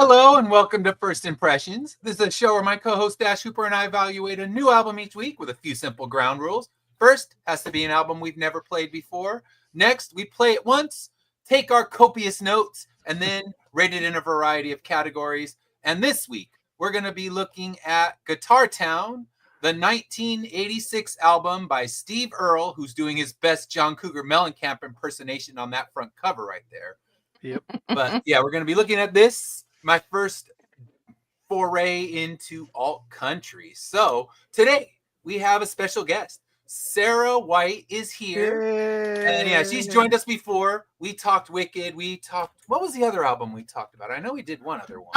Hello and welcome to First Impressions. This is a show where my co-host Dash Hooper and I evaluate a new album each week with a few simple ground rules. First, has to be an album we've never played before. Next, we play it once, take our copious notes, and then rate it in a variety of categories. And this week, we're going to be looking at Guitar Town, the 1986 album by Steve Earle, who's doing his best John Cougar Mellencamp impersonation on that front cover right there. Yep. But yeah, we're going to be looking at this, my first foray into alt country. So today we have a special guest. Sarah White is here. And yeah, she's joined us before. We talked Wicked. What was the other album we talked about? I know we did one other one.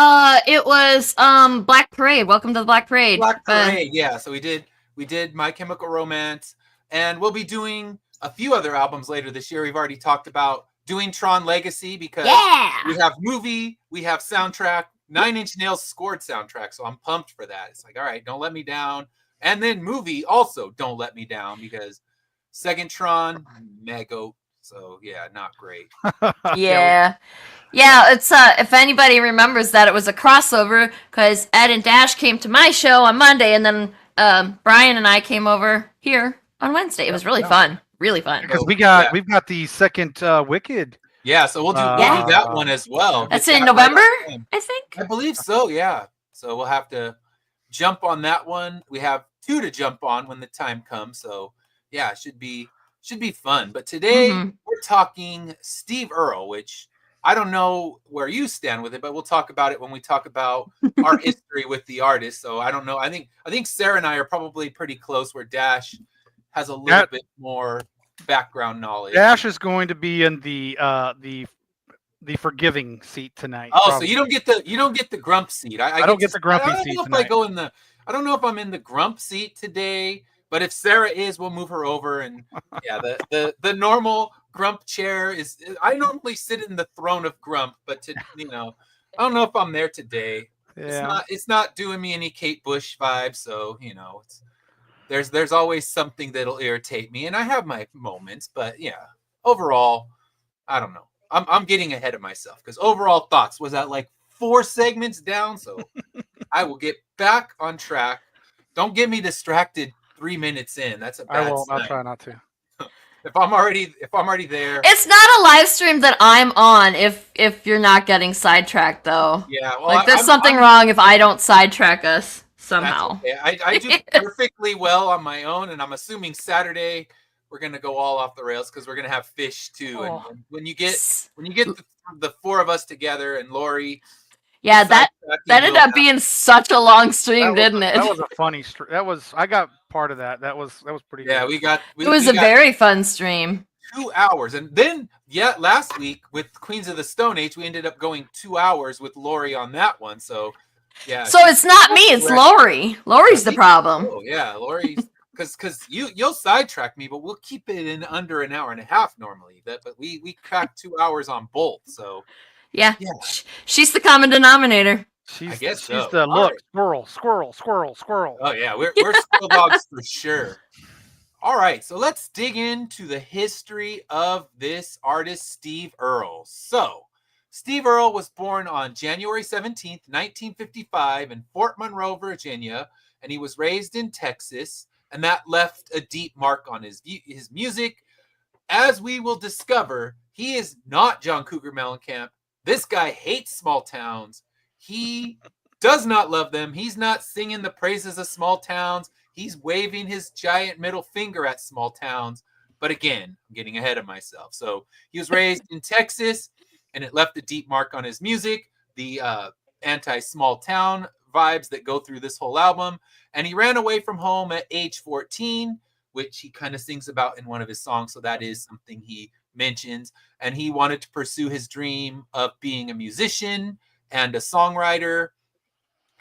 It was Black Parade. Welcome to the Black Parade. Black Parade, yeah. So we did My Chemical Romance, and we'll be doing a few other albums later this year. We've already talked about doing Tron Legacy because we have movie, we have soundtrack, 9 Inch Nails scored soundtrack, so I'm pumped for that. It's like, all right, Don't Let Me Down. And then movie also Don't Let Me Down because second Tron, mega. So yeah, not great. Yeah. It's if anybody remembers that it was a crossover because Ed and Dash came to my show on Monday and then Brian and I came over here on Wednesday. It was really fun. Really fun. Because we've got the second Wicked. Yeah, so we'll do that one as well. That's in November, I think. I believe so, yeah. So we'll have to jump on that one. We have 2 to jump on when the time comes. So yeah, it should be fun. But today we're talking Steve Earle, which I don't know where you stand with it, but we'll talk about it when we talk about our history with the artist. So I don't know. I think Sarah and I are probably pretty close where Dash has a little bit more background knowledge. Dash is going to be in the forgiving seat tonight. Oh, probably. So you don't get the grump seat. I don't get the grumpy seat tonight. I don't know if I'm in the grump seat today, but if Sarah is, we'll move her over. And yeah, the normal grump chair is. I normally sit in the throne of grump, but I don't know if I'm there today. Yeah. It's not doing me any Kate Bush vibes. So there's always something that'll irritate me, and I have my moments. But yeah, overall, I don't know. I'm getting ahead of myself because overall thoughts was at like 4 segments down. So I will get back on track. Don't get me distracted 3 minutes in. That's a bad sign. I'll try not to. If I'm already there. It's not a live stream that I'm on if you're not getting sidetracked though. Yeah. Well, there's something wrong if I don't sidetrack us somehow. Okay. I do perfectly well on my own, and I'm assuming Saturday we're gonna go all off the rails because we're gonna have fish too. Oh. And when you get the 4 of us together and Lori. Yeah, that ended up being such a long stream, didn't it? That was a funny stream. I got part of that. That was pretty. Yeah, good. It was a very fun stream. 2 hours, and then last week with Queens of the Stone Age, we ended up going 2 hours with Lori on that one. So yeah. So it's not me, it's Lori. Lori's the problem. Oh yeah, Lori's. Because you'll sidetrack me, but we'll keep it in under an hour and a half normally. But we cracked 2 hours on both. So yeah. She's the common denominator. I guess she's the look right. Squirrel. Oh yeah, we're squirrel dogs for sure. All right, so let's dig into the history of this artist, Steve Earle. So Steve Earle was born on January 17th, 1955 in Fort Monroe, Virginia, and he was raised in Texas. And that left a deep mark on his music. As we will discover, he is not John Cougar Mellencamp. This guy hates small towns. He does not love them. He's not singing the praises of small towns. He's waving his giant middle finger at small towns. But again, I'm getting ahead of myself. So he was raised in Texas, and it left a deep mark on his music. The anti-small town vibes that go through this whole album. And he ran away from home at age 14, which he kind of sings about in one of his songs. So that is something he mentions. And he wanted to pursue his dream of being a musician and a songwriter,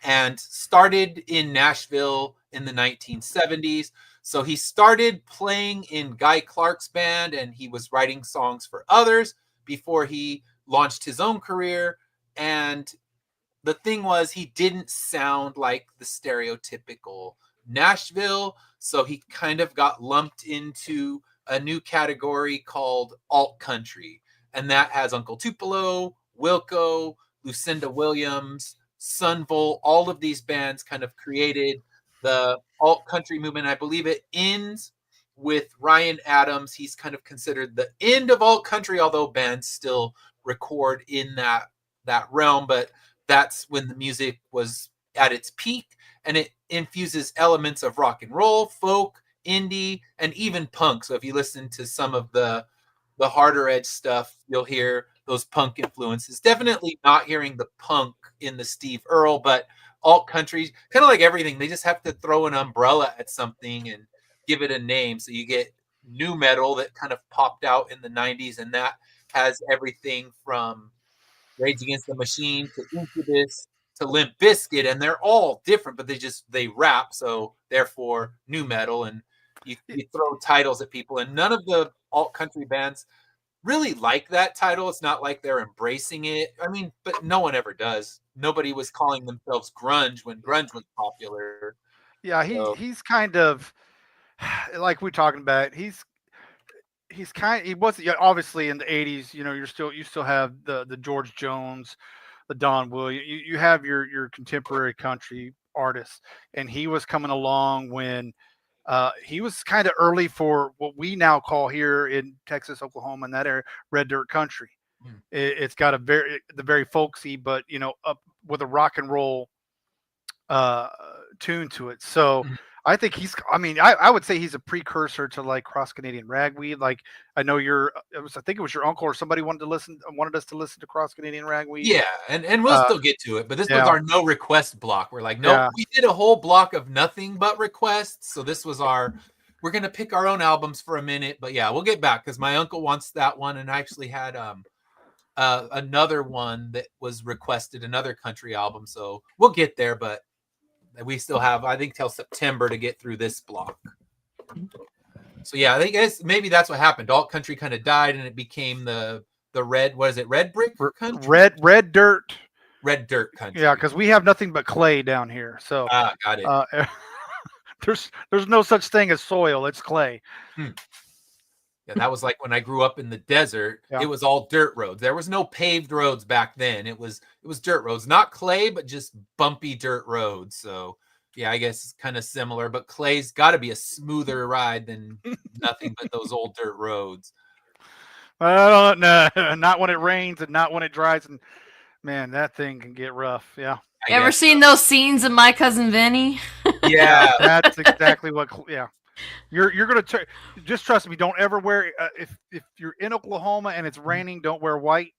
and started in Nashville in the 1970s. So he started playing in Guy Clark's band, and he was writing songs for others before he launched his own career. And the thing was, he didn't sound like the stereotypical Nashville, so he kind of got lumped into a new category called alt country, and that has Uncle Tupelo, Wilco, Lucinda Williams, Sunvol, all of these bands kind of created the alt country movement. I believe it ends with Ryan Adams. He's kind of considered the end of alt country, although bands still record in that realm. But that's when the music was at its peak, and it infuses elements of rock and roll, folk, indie, and even punk. So if you listen to some of the harder edge stuff, you'll hear those punk influences. Definitely not hearing the punk in the Steve Earle, but alt country, kind of like everything, they just have to throw an umbrella at something and give it a name. So you get new metal that kind of popped out in the 90s, and that has everything from Rage Against the Machine to Incubus to Limp Bizkit, and they're all different, but they rap, so therefore new metal. And you throw titles at people, and none of the alt country bands really like that title. It's not like they're embracing it. I mean, but no one ever does. Nobody was calling themselves grunge when grunge was popular. Yeah, he's kind of like we're talking about. He was obviously in the 80s. You still have the George Jones, the Don Williams. You have your contemporary country artists, and he was coming along when he was kind of early for what we now call here in Texas, Oklahoma, and that area, red dirt country. It's got the very folksy, but up with a rock and roll tune to it. So I think I would say he's a precursor to like Cross Canadian Ragweed. Like I know I think it was your uncle or somebody wanted us to listen to Cross Canadian Ragweed. Yeah, and we'll still get to it, but this was our no request block. We're like, no, we did a whole block of nothing but requests. So this was we're gonna pick our own albums for a minute, but yeah, we'll get back because my uncle wants that one, and I actually had another one that was requested, another country album. So we'll get there, but we still have, I think, till September to get through this block. So yeah, I guess maybe that's what happened. Alt country kind of died, and it became the red. What is it? Red brick country. Red dirt. Red dirt country. Yeah, because we have nothing but clay down here. So got it. There's no such thing as soil. It's clay. Yeah, that was like when I grew up in the desert. Yeah. It was all dirt roads. There was no paved roads back then. It was dirt roads, not clay, but just bumpy dirt roads. So yeah, I guess it's kind of similar, but clay's got to be a smoother ride than nothing but those old dirt roads. Well, no, not when it rains and not when it dries. And man, that thing can get rough. Yeah. You ever seen those scenes of My Cousin Vinny? Yeah, that's exactly what. Yeah. You're gonna just trust me. Don't ever wear if you're in Oklahoma and it's raining, don't wear white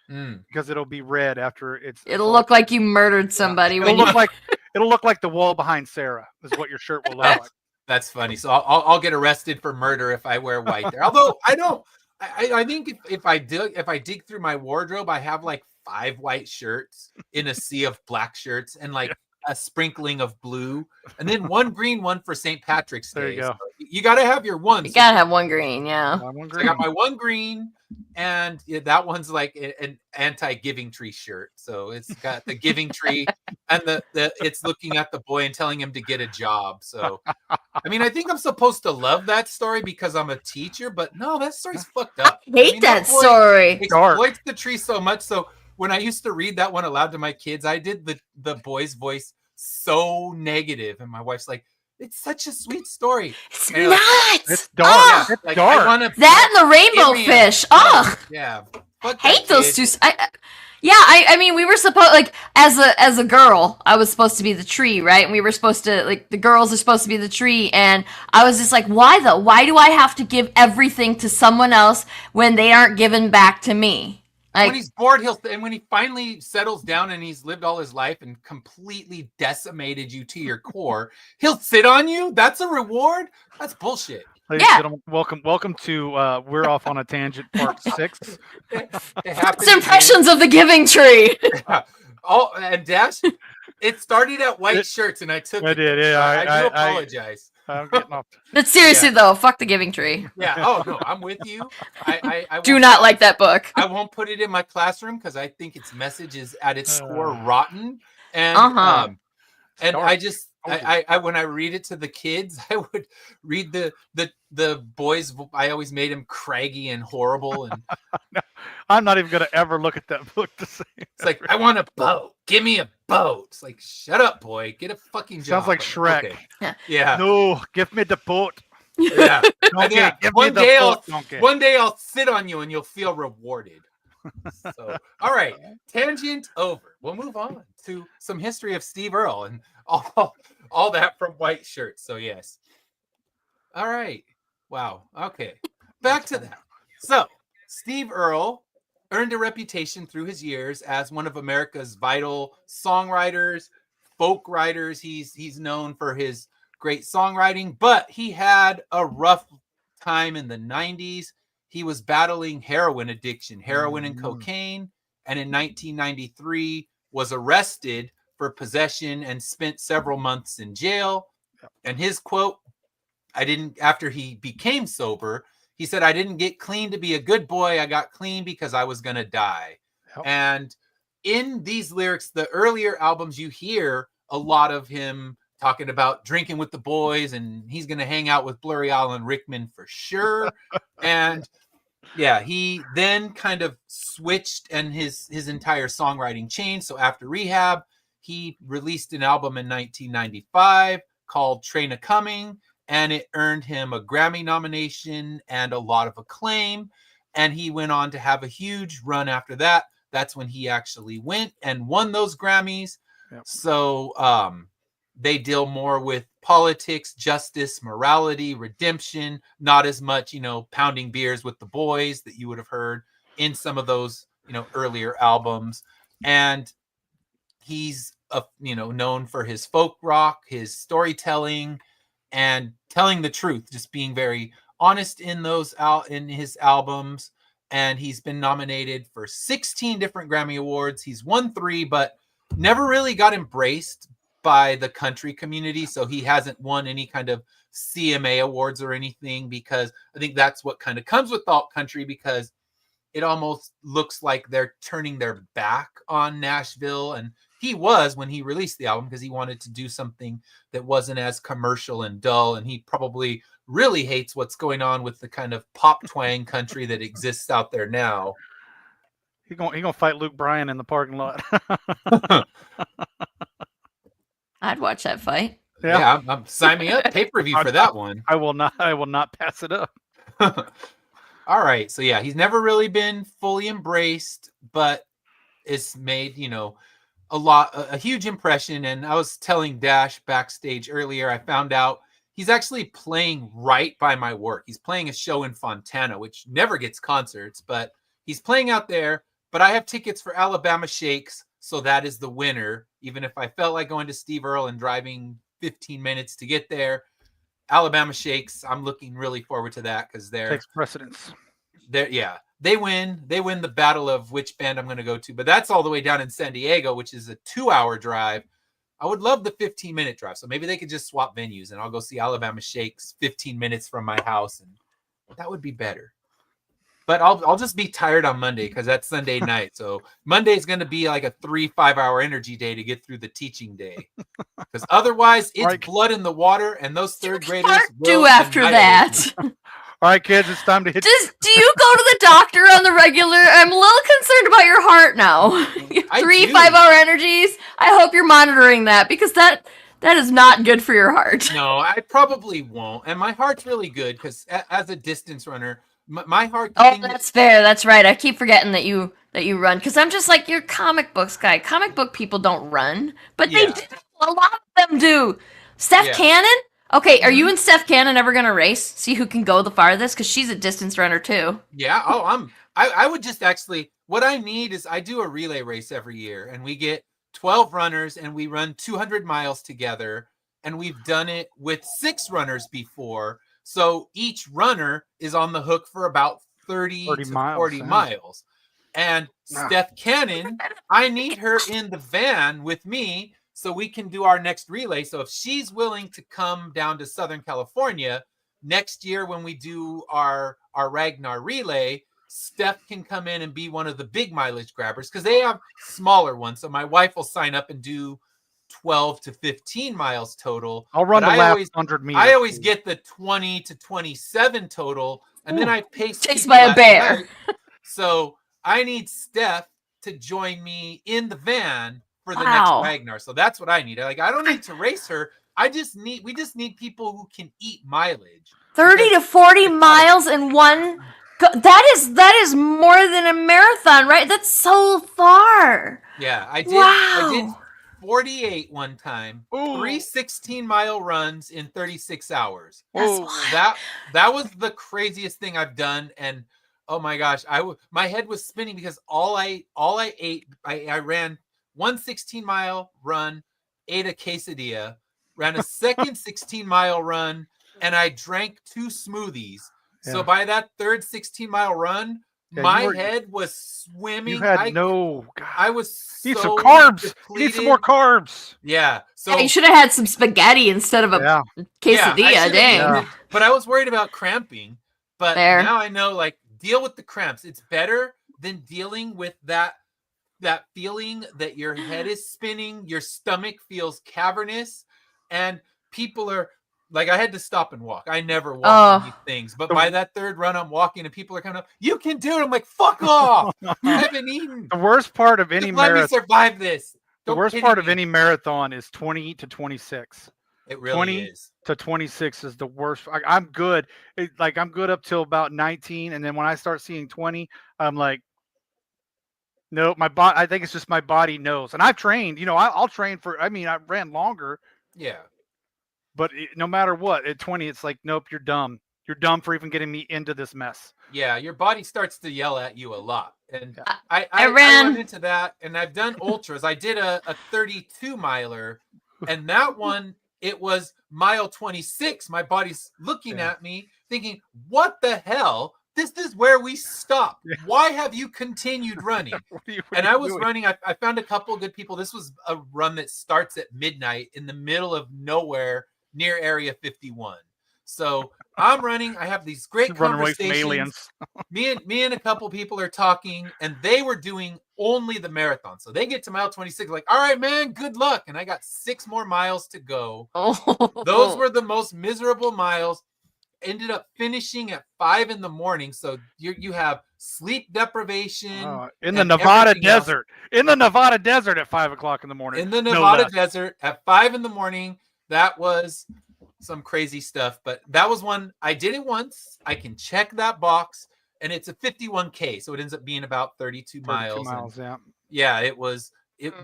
because it'll be red after It'll look like you murdered somebody. It'll look like the wall behind Sarah is what your shirt will look like. That's funny. So I'll get arrested for murder if I wear white there. Although I don't. I think if I dig through my wardrobe, I have like 5 white shirts in a sea of black shirts and like a sprinkling of blue, and then 1 green one for St. Patrick's Day. There you go. So you got to have your one. You got to have 1 green, yeah. I got my 1 green, and that one's like an anti-giving tree shirt. So it's got the giving tree, and the it's looking at the boy and telling him to get a job. So, I mean, I think I'm supposed to love that story because I'm a teacher, but no, that story's fucked up. I hate that story. Exploits the tree so much. So when I used to read that one aloud to my kids, I did the boy's voice so negative, and my wife's like, "It's such a sweet story." It's not. It's dark. Oh, it's like, dark. That and the rainbow fish. Ugh. Yeah. Hate those two. I mean, we were supposed, like, as a girl, I was supposed to be the tree, right? And we were supposed to, like, the girls are supposed to be the tree, and I was just like, why though? Why do I have to give everything to someone else when they aren't given back to me? When he's bored, and when he finally settles down and he's lived all his life and completely decimated you to your core, he'll sit on you. That's a reward. That's bullshit. Ladies and gentlemen, welcome to We're Off on a Tangent Part 6. It's impressions of the giving tree. And Dash, it started at white shirts, and I took it. I did. Yeah, I do apologize. I'm getting off. But seriously, though, fuck the giving tree. Yeah. Oh no, I'm with you. I do not like that book. I won't put it in my classroom because I think its message is at its core rotten. And and I when I read it to the kids, I would read the boys. I always made him craggy and horrible, and I'm not even gonna ever look at that book to see. it's like, I want a boat. Give me a boat. It's like, shut up, boy. Get a fucking job. Sounds like Shrek. Okay. Yeah. No, give me the boat. Yeah. Donkey, Yeah. give me the boat, donkey. One day I'll sit on you and you'll feel rewarded. So, all right. Tangent over. We'll move on to some history of Steve Earle and all that from White Shirts. So, yes. All right. Wow. Okay. Back to that. So, Steve Earle earned a reputation through his years as one of America's vital songwriters, folk writers. He's known for his great songwriting, but he had a rough time in the 90s. He was battling heroin addiction, heroin and cocaine, and in 1993 was arrested for possession and spent several months in jail. And his quote, after he became sober, he said, "I didn't get clean to be a good boy. I got clean because I was going to die." Yep. And in these lyrics, the earlier albums, you hear a lot of him talking about drinking with the boys, and he's going to hang out with Blurry Alan Rickman for sure. And yeah, he then kind of switched and his entire songwriting changed. So after rehab, he released an album in 1995 called Train a Coming, and it earned him a Grammy nomination and a lot of acclaim. And he went on to have a huge run after that. That's when he actually went and won those Grammys. Yep. So they deal more with politics, justice, morality, redemption, not as much, pounding beers with the boys that you would have heard in some of those, earlier albums. And he's, known for his folk rock, his storytelling, and telling the truth, just being very honest in his albums. And he's been nominated for 16 different Grammy Awards. He's won 3, but never really got embraced by the country community. So he hasn't won any kind of CMA awards or anything, because I think that's what kind of comes with alt country, because it almost looks like they're turning their back on Nashville. And he was when he released the album, because he wanted to do something that wasn't as commercial and dull. And he probably really hates what's going on with the kind of pop twang country that exists out there now. He's gonna fight Luke Bryan in the parking lot. I'd watch that fight. Yeah, I'm sign me up, pay-per-view for that one. I will not pass it up. All right. So yeah, he's never really been fully embraced, but it's made, a huge impression. And I was telling Dash backstage earlier, I found out he's actually playing right by my work. He's playing a show in Fontana, which never gets concerts, but he's playing out there. But I have tickets for Alabama Shakes, so that is the winner. Even if I felt like going to Steve Earle and driving 15 minutes to get there, Alabama Shakes, I'm looking really forward to that, because takes precedence. They win the battle of which band I'm going to go to. But that's all the way down in San Diego, which is a 2-hour drive. I would love the 15-minute drive. So maybe they could just swap venues and I'll go see Alabama Shakes 15 minutes from my house, and that would be better. But I'll just be tired on Monday, because that's Sunday night. So Monday is going to be like a 3-5-hour energy day to get through the teaching day. Because otherwise, it's blood in the water, and those third graders will do after that. All right, kids, it's time to hit. Do you go to the doctor on the regular? I'm a little concerned about your heart now. 3-5-hour energies. I hope you're monitoring that, because that is not good for your heart. No, I probably won't. And my heart's really good, because as a distance runner, my heart. Oh, that's fair. That's right. I keep forgetting that you run, because I'm just like, you're comic books guy. Comic book people don't run, but they do. A lot of them do. Steph Cannon. Okay, are you and Steph Cannon ever gonna race? See who can go the farthest? Because she's a distance runner too. Yeah. Oh, I would just actually. What I need is, I do a relay race every year, and we get 12 runners, and we run 200 miles together, and we've done it with 6 runners before. So each runner is on the hook for about 30 to 40 miles. And Steph Cannon, I need her in the van with me so we can do our next relay. So if she's willing to come down to Southern California next year when we do our Ragnar relay, Steph can come in and be one of the big mileage grabbers, because they have smaller ones. So my wife will sign up and do 12 to 15 miles total. I'll run but the last 100 meters. I always get the 20 to 27 total, and then I pace Chased people by a at bear. night. So I need Steph to join me in the van for the next Ragnar. So that's what I need. Like, I don't need to race her. We just need people who can eat mileage. 30 to 40 miles in one. That is more than a marathon, right? That's so far. Yeah, I did. Wow. I did 48 one time. Ooh. 3 16-mile runs in 36 hours. That's That was the craziest thing I've done. And oh my gosh, my head was spinning because all I ate, I ran 1 16-mile run, ate a quesadilla, ran a second 16-mile run, and I drank 2 smoothies. Yeah. So by that third 16-mile run, my head was swimming. You had I was need some carbs. Depleted. You need some more carbs. Yeah. So you should have had some spaghetti instead of a quesadilla. Dang. But I was worried about cramping. But now I know, like, deal with the cramps. It's better than dealing with that feeling that your head is spinning, your stomach feels cavernous, and people are like, I had to stop and walk. I never walk on these things. But by that third run, I'm walking and people are coming up, you can do it. I'm like, fuck off. I haven't eaten. The worst part of any marathon. Let me survive this. The worst part of any marathon is 20 to 26. It really is. 20 to 26 is the worst. I'm good. I'm good up till about 19. And then when I start seeing 20, I'm like, no, my body. I think it's just my body knows. And I've trained. I'll train for. I ran longer. Yeah. But no matter what, at 20, it's like, nope, you're dumb. You're dumb for even getting me into this mess. Yeah, your body starts to yell at you a lot. And I ran into that, and I've done ultras. I did a 32-miler, and that one, it was mile 26. My body's looking at me thinking, what the hell? This is where we stopped. Yeah. Why have you continued running? I was running. I found a couple of good people. This was a run that starts at midnight in the middle of nowhere near Area 51. So I'm running. I have these great conversations. me and a couple people are talking, and they were doing only the marathon. So they get to mile 26, like, all right, man, good luck. And I got 6 more miles to go. Those were the most miserable miles. Ended up finishing at 5 a.m. So you have sleep deprivation in the Nevada desert. In the Nevada desert at 5 o'clock in the morning. In the Nevada desert at 5 a.m. That was some crazy stuff, but that was one I did it once. I can check that box, and it's a 51K, so it ends up being about 32 miles. Yeah, it was.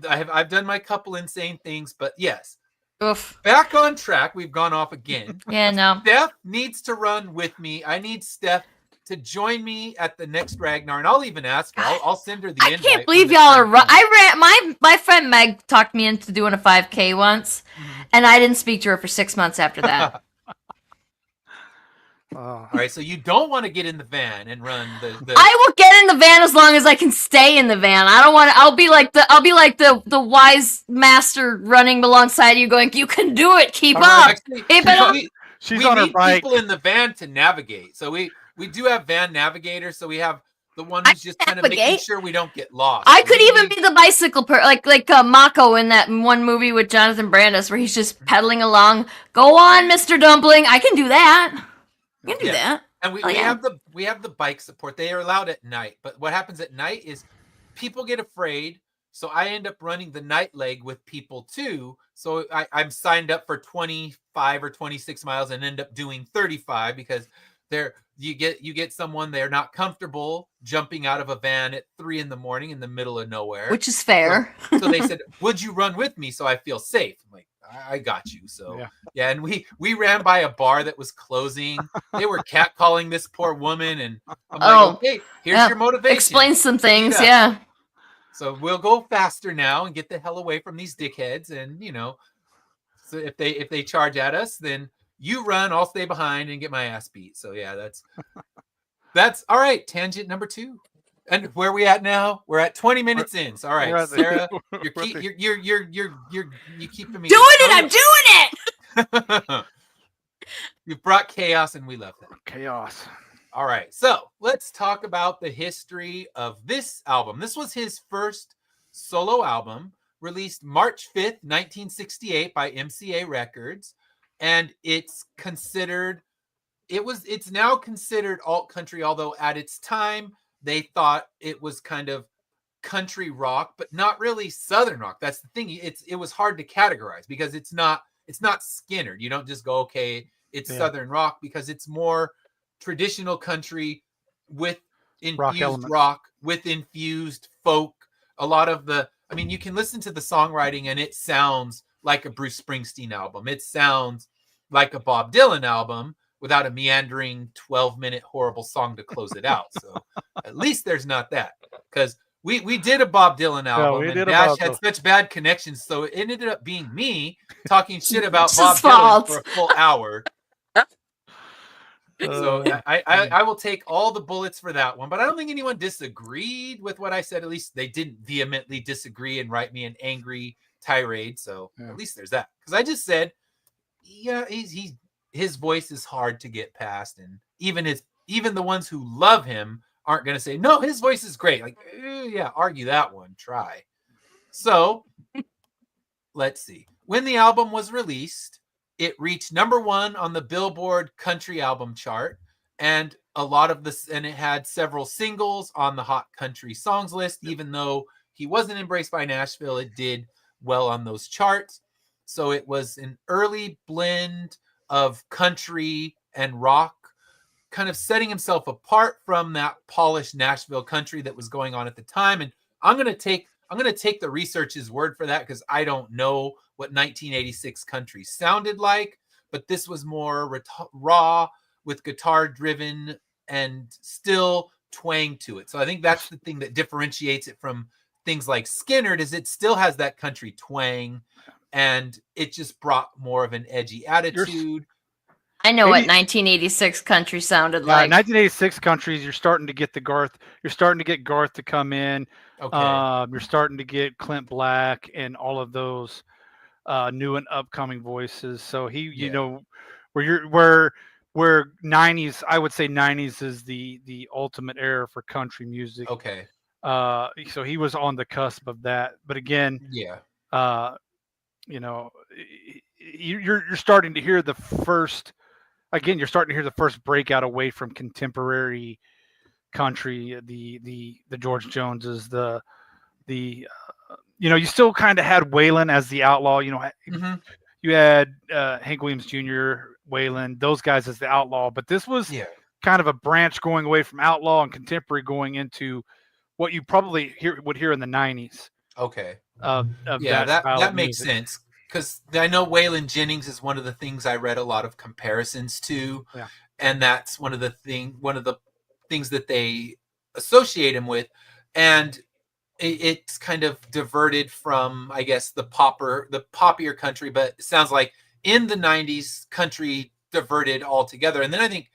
I've done my couple insane things, but yes. Oof. Back on track. We've gone off again. Yeah, no. Steph needs to run with me. I need Steph to join me at the next Ragnar, and I'll even ask her. I'll send her the invite. I can't believe y'all are run. I ran. My friend Meg talked me into doing a 5K once, and I didn't speak to her for 6 months after that. All right, so you don't want to get in the van and run the. I will get in the van as long as I can stay in the van. I don't want to. I'll be like the wise master running alongside you, going, "You can do it. Keep up. Actually, keep it up." She's on her bike. People in the van to navigate. So we do have van navigators. So we have the one who's just kind of making sure we don't get lost. I could even be the bicycle like Mako in that one movie with Jonathan Brandis, where he's just pedaling along. Go on, Mr. Dumpling. I can do that. You can do that. And we have the bike support. They are allowed at night. But what happens at night is people get afraid. So I end up running the night leg with people too. So I'm signed up for 25 or 26 miles and end up doing 35 because you get someone they're not comfortable jumping out of a van at 3 a.m. in the middle of nowhere. Which is fair. So they said, would you run with me so I feel safe? I'm like, I got you. So yeah, and we ran by a bar that was closing. They were catcalling this poor woman, and I'm like, okay, here's your motivation. Explain some things, yeah. So we'll go faster now and get the hell away from these dickheads. And so if they charge at us, then you run, I'll stay behind and get my ass beat. So yeah, that's all right. Tangent number 2. And where are we at now? We're at 20 minutes in. So, all right, Sarah, you're keeping me. Doing it. I'm doing it. You've brought chaos, and we love that. Chaos. All right. So let's talk about the history of this album. This was his first solo album, released March 5th, 1968 by MCA Records, and it's now considered alt country, although at its time they thought it was kind of country rock, but not really Southern rock. That's the thing. It was hard to categorize because it's not Skinner. You don't just go, okay, it's Southern rock, because it's more traditional country with infused rock with infused folk. A lot of you can listen to the songwriting and it sounds like a Bruce Springsteen album. It sounds like a Bob Dylan album without a meandering 12-minute horrible song to close it out. So at least there's not that, because we did a Bob Dylan album, and Dash had such bad connections, so it ended up being me talking shit about Bob Dylan for a full hour. So I will take all the bullets for that one, but I don't think anyone disagreed with what I said. At least they didn't vehemently disagree and write me an angry tirade. So at least there's that. Because I just said, yeah, his voice is hard to get past, and even the ones who love him aren't going to say, no, his voice is great. Like, yeah, argue that one. Try. So let's see. When the album was released, it reached number 1 on the Billboard Country Album chart, and and it had several singles on the Hot Country Songs list. Even though he wasn't embraced by Nashville, it did well on those charts. So it was an early blend of country and rock, kind of setting himself apart from that polished Nashville country that was going on at the time. And I'm going to take the research's word for that, because I don't know what 1986 country sounded like, but this was more raw with guitar driven and still twang to it. So I think that's the thing that differentiates it from things like Skynyrd, is it still has that country twang, and it just brought more of an edgy attitude. I know what 1986 country sounded like. 1986 countries, you're starting to get the Garth. You're starting to get Garth to come in. Okay. You're starting to get Clint Black and all of those new and upcoming voices. So you know, where 90s, I would say 90s is the ultimate era for country music. Okay. So he was on the cusp of that. But again, you know, you're starting to hear the first. Again, you're starting to hear the first breakout away from contemporary country, the George Joneses, you still kind of had Waylon as the outlaw. You know, you had Hank Williams Jr., Waylon, those guys as the outlaw. But this was kind of a branch going away from outlaw and contemporary, going into what you probably would hear in the 90s. Okay. That makes sense. Because I know Waylon Jennings is one of the things I read a lot of comparisons to, and that's one of the things that they associate him with, and it's kind of diverted from, I guess, the poppier country. But it sounds like in the 90s, country diverted altogether, and then I think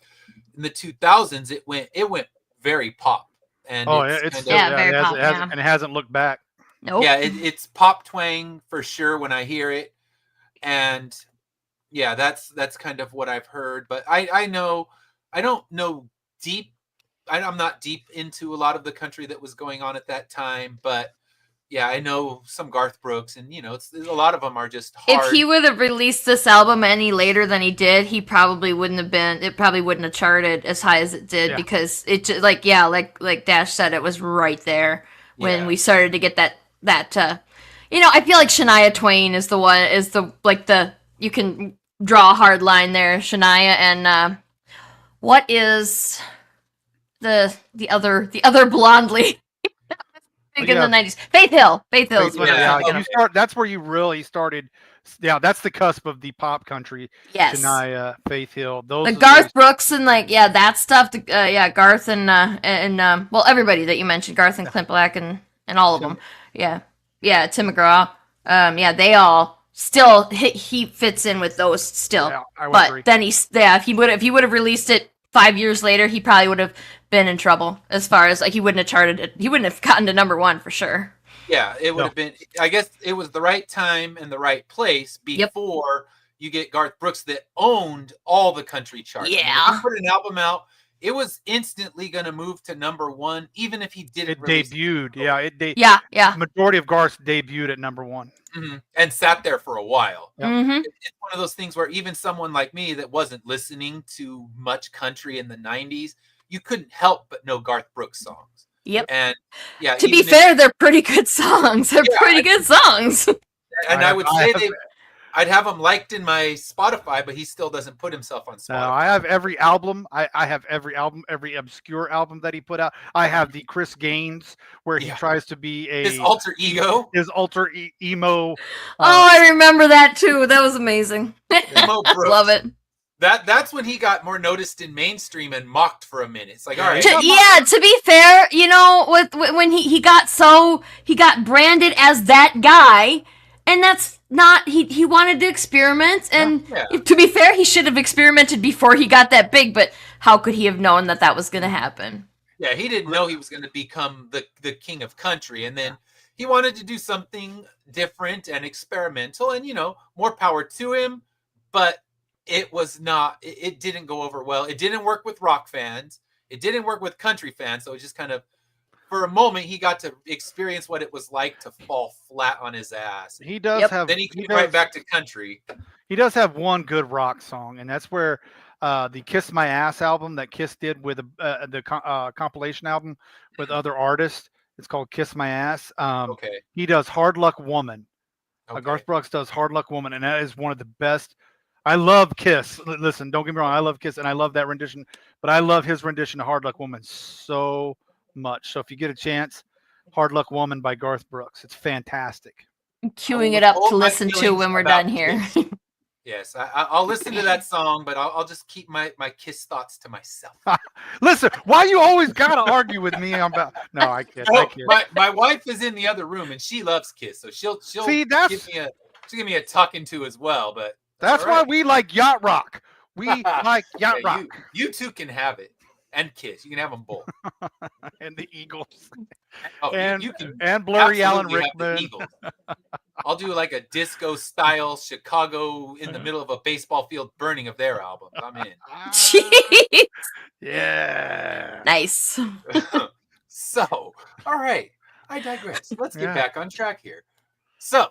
in the 2000s it went very pop, and it hasn't looked back. Nope. Yeah, it's pop twang for sure when I hear it, and that's kind of what I've heard. But I don't know deep. I'm not deep into a lot of the country that was going on at that time, but I know some Garth Brooks, and a lot of them are just hard. If he would have released this album any later than he did, he probably wouldn't have been. It probably wouldn't have charted as high as it did, because it just like Dash said, it was right there when we started to get that. I feel like Shania Twain is you can draw a hard line there. Shania and what is the other blonde lady in the 90s? Faith Hill. Faith Hill. That's where you really started. Yeah, that's the cusp of the pop country. Yes. Shania, Faith Hill, Garth Brooks and that stuff. Garth and everybody that you mentioned, Garth and Clint Black and all of them. Yeah, Tim McGraw. They all still he fits in with those still. Yeah, I would but agree. Then if he would have released it 5 years later, he probably would have been in trouble as far as he wouldn't have charted it. He wouldn't have gotten to number 1 for sure. Yeah, it would have been. I guess it was the right time and the right place before you get Garth Brooks that owned all the country charts. Yeah, if you put an album out it was instantly going to move to #1, even if he didn't It release debuted. it. Yeah. Majority of Garth's debuted at #1. And sat there for a while. Yep. Mm-hmm. It's one of those things where even someone like me that wasn't listening to much country in the 90s, you couldn't help but know Garth Brooks songs. Yep. And yeah, To be fair, they're pretty good songs. They're pretty good songs. And I would say I'd have him liked in my Spotify, but he still doesn't put himself on Spotify. No, I have every album. I have every album, every obscure album that he put out. I have the Chris Gaines, where he tries to be his alter ego. His alter emo. I remember that too. That was amazing. Emo Brooks. Love it. That's when he got more noticed in mainstream and mocked for a minute. It's like, all right. To be fair, you know, when he got branded as that guy, and that's not he wanted to experiment, and to be fair, he should have experimented before he got that big, but how could he have known that was going to happen? Yeah, he didn't know he was going to become the king of country, and then he wanted to do something different and experimental, and more power to him, but it didn't go over well. It didn't work with rock fans. It didn't work with country fans. So it just kind of, for a moment, he got to experience what it was like to fall flat on his ass. He does have. Then he came right back to country. He does have one good rock song, and that's where the "Kiss My Ass" album that Kiss did with the compilation album with other artists. It's called "Kiss My Ass." He does "Hard Luck Woman." Garth Brooks does "Hard Luck Woman," and that is one of the best. I love Kiss. Listen, don't get me wrong. I love Kiss, and I love that rendition. But I love his rendition of "Hard Luck Woman" so much. So if you get a chance, "Hard Luck Woman" by Garth Brooks. It's fantastic. I'm queuing it up to listen to when we're done here. Yes, I'll listen to that song, but I'll just keep my Kiss thoughts to myself. Listen, why you always gotta argue with me about? No, I kid. My wife is in the other room and she loves Kiss, so she'll give me a talking to as well. But that's why we like yacht rock. We like yacht rock. You two can have it. And Kiss, you can have them both. And the Eagles. Oh, and you can and Blurry Alan Rickman. I'll do like a disco style Chicago in the middle of a baseball field burning of their albums. I'm in. Jeez. Yeah. Nice. So, all right. I digress. Let's get back on track here. So,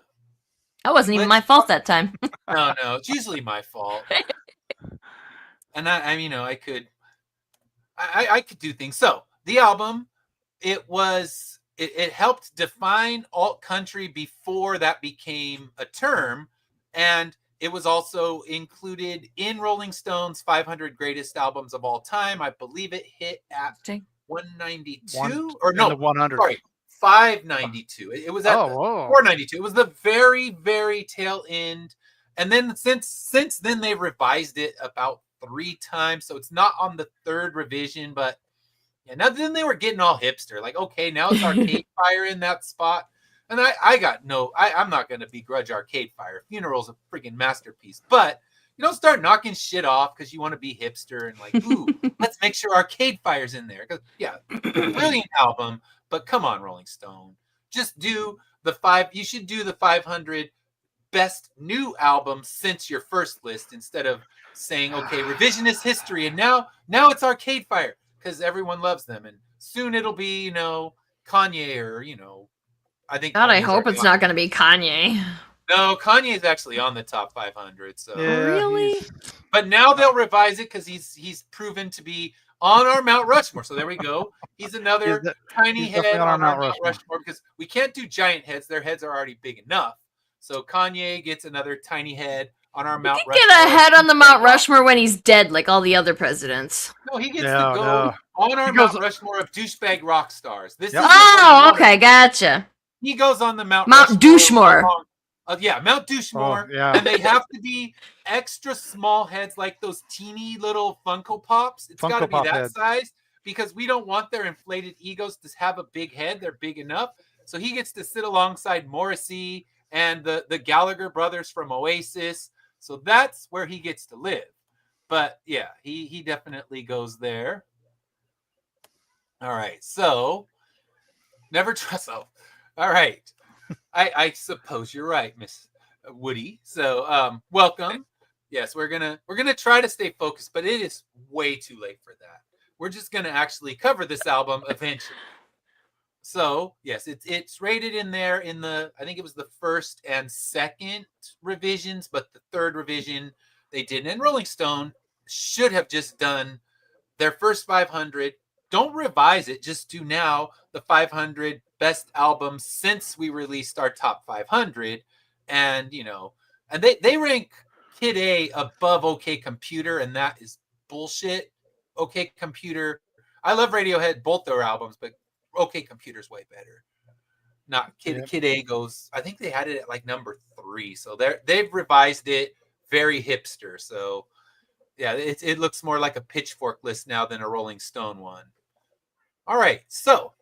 that wasn't even my fault that time. No, it's usually my fault. And I could do things. So the album, it helped define alt country before that became a term, and it was also included in Rolling Stone's 500 greatest albums of all time. I believe it hit at 192 or no, 100. Sorry, 592. It was at 492. It was the very, very tail end, and then since then they revised it about 3 times, so it's not on the 3rd revision. But now then they were getting all hipster, like, okay, now it's Arcade Fire in that spot, and I'm not going to begrudge Arcade Fire. Funeral's a freaking masterpiece, but you don't start knocking shit off because you want to be hipster and like, ooh, let's make sure Arcade Fire's in there. Brilliant album, but come on, Rolling Stone, just do you should do the 500 best new albums since your first list, instead of saying, okay, revisionist history, and now it's Arcade Fire because everyone loves them, and soon it'll be Kanye or I think. God, I hope it's not going to be Kanye. No, Kanye's actually on the top 500. So really, but now they'll revise it because he's proven to be on our Mount Rushmore. So there we go. He's another tiny head on our Mount Rushmore because we can't do giant heads. Their heads are already big enough. So Kanye gets another tiny head on our Mount Rushmore. Get a head on the Mount Rushmore when he's dead, like all the other presidents. No, he gets to go on our Mount Rushmore of douchebag rock stars. Okay, gotcha. He goes on the Mount Douchemore. Mount Douchemore. And they have to be extra small heads, like those teeny little Funko Pops. It's got to be that size because we don't want their inflated egos to have a big head. They're big enough. So he gets to sit alongside Morrissey and the Gallagher brothers from Oasis. So that's where he gets to live. But yeah, he definitely goes there. All right. So never trust. Oh, all right. I suppose you're right, Miss Woody. So welcome. Yes, we're gonna try to stay focused, but it is way too late for that. we're just going to actually cover this album eventually. So yes, it's rated in there in the, I think it was the first and second revisions, but the third revision they didn't. And Rolling Stone should have just done their first 500. Don't revise it. Just do now the 500 best albums since we released our top 500. And, and they rank Kid A above OK Computer, and that is bullshit. OK Computer, I love Radiohead, both their albums, but OK Computer's way better. Not Kid A goes, I think they had it at like number 3. So they've revised it very hipster. So yeah, it looks more like a Pitchfork list now than a Rolling Stone one. All right, so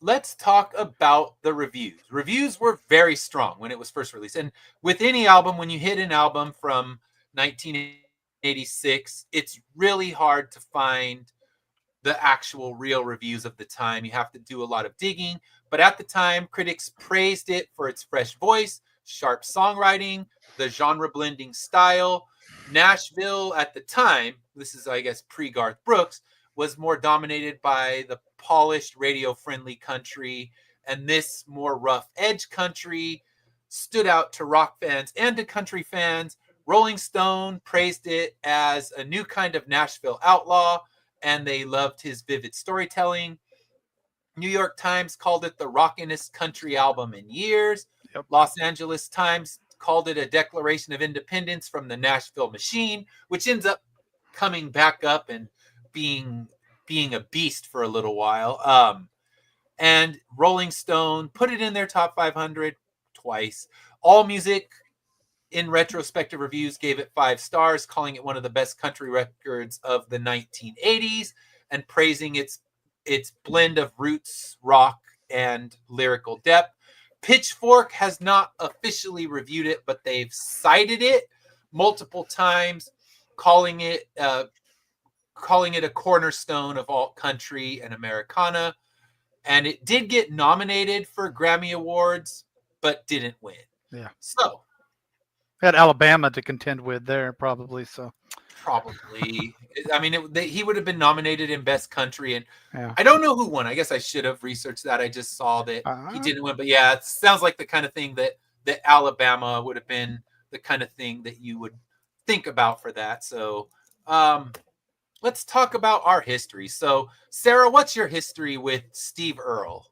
let's talk about the reviews. Reviews were very strong when it was first released. And with any album, when you hit an album from 1986, it's really hard to find the actual real reviews of the time. You have to do a lot of digging. But at the time, critics praised it for its fresh voice, sharp songwriting, the genre-blending style. Nashville at the time, this is, I guess, pre-Garth Brooks, was more dominated by the polished, radio-friendly country, and this more rough edge country stood out to rock fans and to country fans. Rolling Stone praised it as a new kind of Nashville outlaw, and they loved his vivid storytelling. New York Times called it the rockinest country album in years. Yep. Los Angeles Times called it a declaration of independence from the Nashville machine, which ends up coming back up and being a beast for a little while. And Rolling Stone put it in their top 500 twice. All Music, in retrospective reviews, gave it 5 stars, calling it one of the best country records of the 1980s and praising its blend of roots, rock, and lyrical depth. Pitchfork has not officially reviewed it, but they've cited it multiple times, calling it a cornerstone of alt country and Americana. And it did get nominated for Grammy Awards, but didn't win. Yeah. So had Alabama to contend with there, probably. So probably, I mean, he would have been nominated in Best Country, and yeah. I don't know who won. I guess I should have researched that. I just saw that he didn't win, but yeah, it sounds like the kind of thing that Alabama would have been the kind of thing that you would think about for that. So, let's talk about our history. So, Sarah, what's your history with Steve Earle?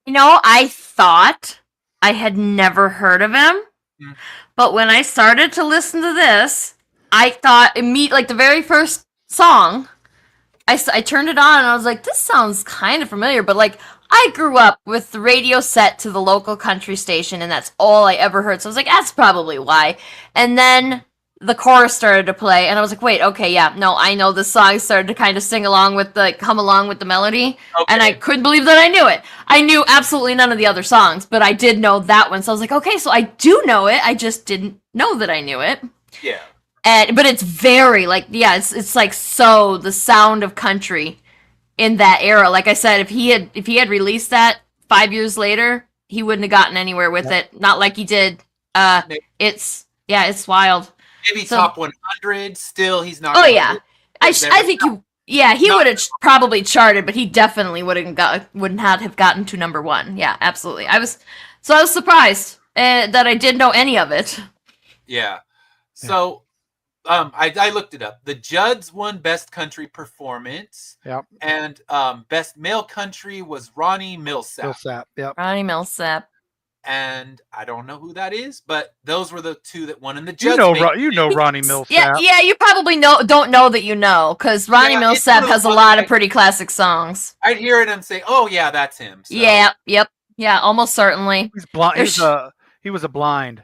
I thought I had never heard of him, but when I started to listen to this, I thought like the very first song, I turned it on and I was like, this sounds kind of familiar, but like I grew up with the radio set to the local country station and that's all I ever heard. So I was like, that's probably why. And then the chorus started to play and I was like, wait, okay, yeah, no, I know this song. I started to kind of hum along with the melody. Okay. And I couldn't believe that I knew it. I knew absolutely none of the other songs, but I did know that one. So I was like, okay, so I do know it. I just didn't know that I knew it. Yeah. But it's very like, yeah, it's like so the sound of country in that era. Like I said, if he had released that 5 years later, he wouldn't have gotten anywhere with it. Not like he did. It's wild. Maybe top 100. Still, he's not. Oh yeah, I think he would have probably charted, but he definitely wouldn't have gotten to number 1. Yeah, absolutely. I was surprised that I didn't know any of it. Yeah. So. I looked it up. The Judds won Best Country Performance. Yep. And Best Male Country was Ronnie Milsap. Yep. Ronnie Milsap. And I don't know who that is, but those were the 2 that won. And the Judds, you know Ronnie Milsap. Yeah. You probably don't know that because Ronnie Milsap has a lot of pretty classic songs. I'd hear it and say, "Oh yeah, that's him." So. Yeah. Yep. Yeah. Almost certainly. He's blind. He was a blind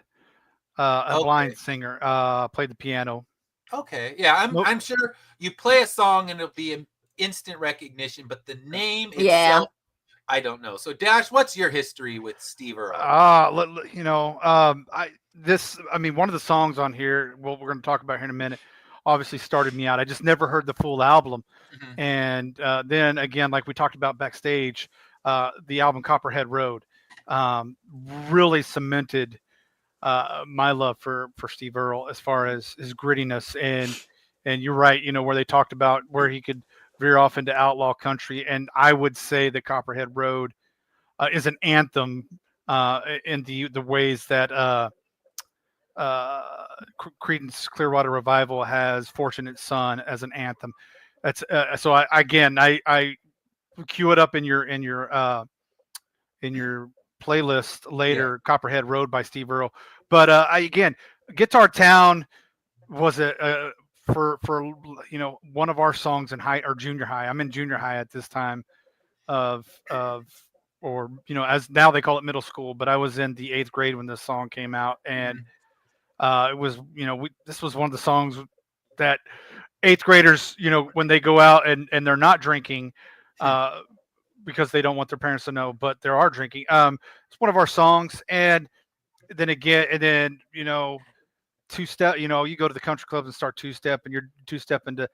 singer. Played the piano. Okay, yeah, I'm sure you play a song and it'll be an instant recognition, but the name itself, I don't know. So, Dash, what's your history with Steve Earle? One of the songs on here, we're going to talk about here in a minute, obviously started me out. I just never heard the full album, and then again, like we talked about backstage, the album Copperhead Road really cemented my love for Steve Earle as far as his grittiness and you're right, where they talked about where he could veer off into outlaw country. And I would say that Copperhead Road is an anthem in the ways that Creedence Clearwater Revival has "Fortunate Son" as an anthem. That's so. I cue it up in your playlist later. Yeah. Copperhead Road by Steve Earle. But Guitar Town was for one of our songs in high or junior high. I'm in junior high at this time of or as now they call it middle school, but I was in the 8th grade when this song came out, and it was this was one of the songs that 8th graders when they go out and they're not drinking because they don't want their parents to know, but they are drinking. It's one of our songs, and then two-step, you go to the country clubs and start two-step, and you're two-step into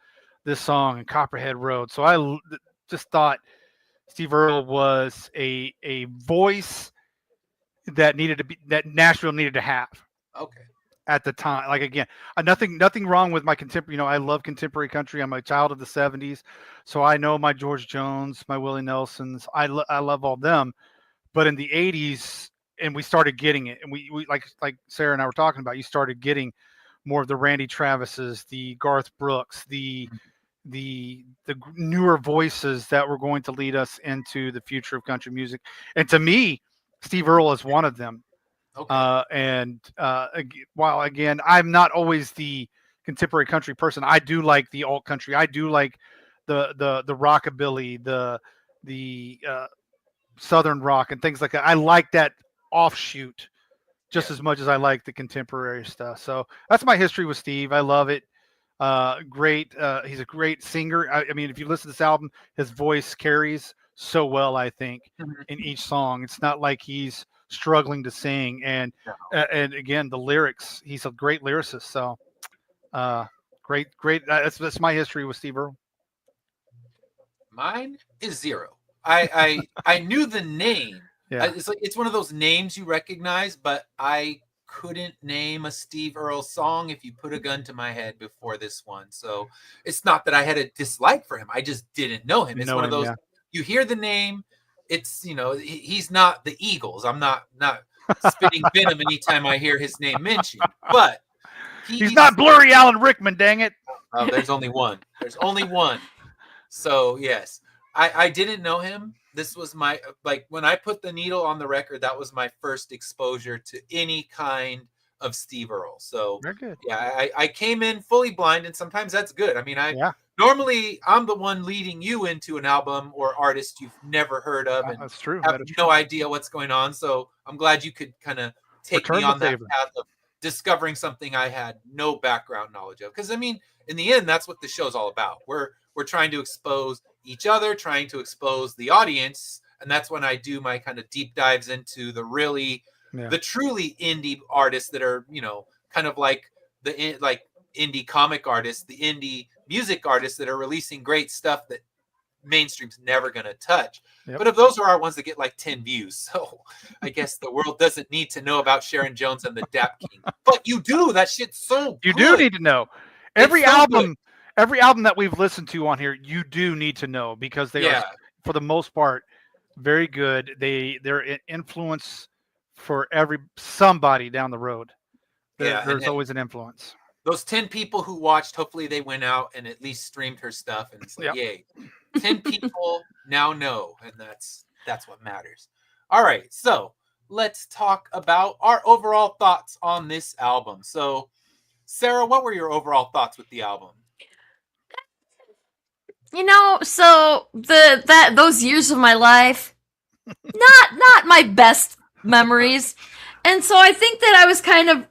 this song and Copperhead Road. So I just thought Steve Earle was a voice that Nashville needed to have. Okay. At the time, like again, nothing wrong with my contemporary. I love contemporary country. I'm a child of the '70s, so I know my George Jones, my Willie Nelsons. I love all them. But in the '80s, and we started getting it, and we like Sarah and I were talking about. You started getting more of the Randy Travises, the Garth Brooks, the newer voices that were going to lead us into the future of country music. And to me, Steve Earle is one of them. Okay. While again, I'm not always the contemporary country person, I do like the alt country. I do like the rockabilly, the southern rock and things like that. I like that offshoot just as much as I like the contemporary stuff. So that's my history with Steve. I love it. Great. He's a great singer. I mean, if you listen to this album, his voice carries so well, I think, in each song. It's not like he's struggling to sing. And again, the lyrics, he's a great lyricist. So great. That's my history with Steve Earle. Mine is zero. I knew the name. Yeah. It's one of those names you recognize, but I couldn't name a Steve Earle song if you put a gun to my head before this one. So it's not that I had a dislike for him. I just didn't know him. It's one of those, you hear the name, it's, he's not the Eagles. I'm not spitting venom anytime I hear his name mentioned, but he's not Blurry Alan Rickman, dang it. Oh, there's only one. There's only one. So yes, I didn't know him. This was my, when I put the needle on the record, that was my first exposure to any kind of Steve Earle. So very good. Yeah, I came in fully blind, and sometimes that's good. I mean, normally I'm the one leading you into an album or artist you've never heard of, and that's true. Have no idea what's going on. So I'm glad you could kind of take me on that path of discovering something I had no background knowledge of. Because I mean, in the end, that's what the show's all about. We're trying to expose each other, trying to expose the audience, and that's when I do my kind of deep dives into the truly indie artists that are, kind of like the indie comic artists, the indie music artists that are releasing great stuff that mainstream's never going to touch. Yep. But if those are our ones that get like 10 views, so I guess the world doesn't need to know about Sharon Jones and the Dap King. But you do. That shit's so good. You do need to know. Every album that we've listened to on here, you do need to know, because they are, for the most part, very good. They're an influence for somebody down the road. There's always an influence. Those 10 people who watched, hopefully they went out and at least streamed her stuff, and it's like, yay. 10 people now know, and that's what matters. All right, so let's talk about our overall thoughts on this album. So, Sarah, what were your overall thoughts with the album? So those years of my life, not my best memories, and so I think that I was kind of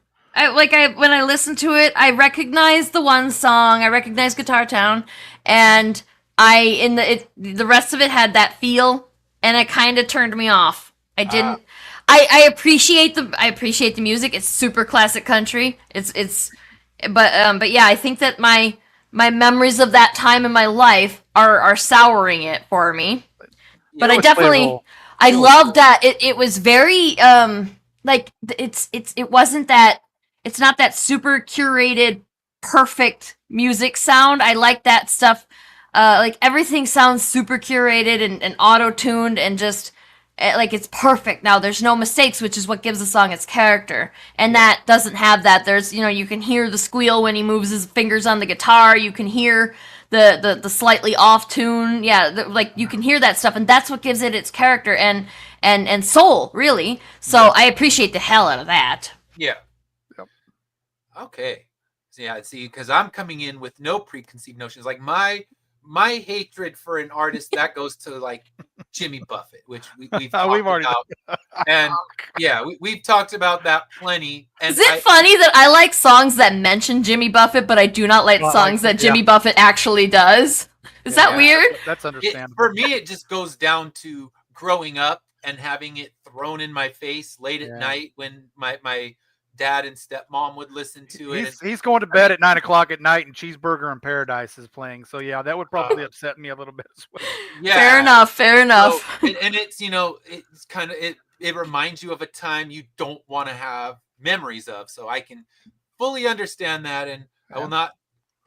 when I listened to it, I recognized the one song, I recognized Guitar Town, and the rest of it had that feel, and it kind of turned me off. I didn't. I appreciate the music. It's super classic country. But yeah, I think that my memories of that time in my life are souring it for me. But I definitely, I love that it was very it wasn't that, it's not that super curated perfect music sound. I like that stuff like everything sounds super curated and auto-tuned and just like it's perfect. Now there's no mistakes, which is what gives the song its character, and that doesn't have that. There's, you can hear the squeal when he moves his fingers on the guitar. You can hear the slightly off tune. Yeah, like you can hear that stuff, and that's what gives it its character and soul, really. So I appreciate the hell out of that. Yeah. Yep. Okay. So yeah, see, because I'm coming in with no preconceived notions. Like my hatred for an artist that goes to like Jimmy Buffett, which we've talked We've already about, and yeah, we've talked about that plenty. And Is it funny that I like songs that mention Jimmy Buffett, but I do not like songs that Jimmy Buffett actually does? Is that weird? That's understandable. For me, it just goes down to growing up and having it thrown in my face late at night when my dad and stepmom would listen to it. He's going to bed at 9:00 at night, and Cheeseburger in Paradise is playing. So yeah, that would probably upset me a little bit as well. Yeah, fair enough. So, and it's it's kind of it reminds you of a time you don't want to have memories of. So I can fully understand that, and I will not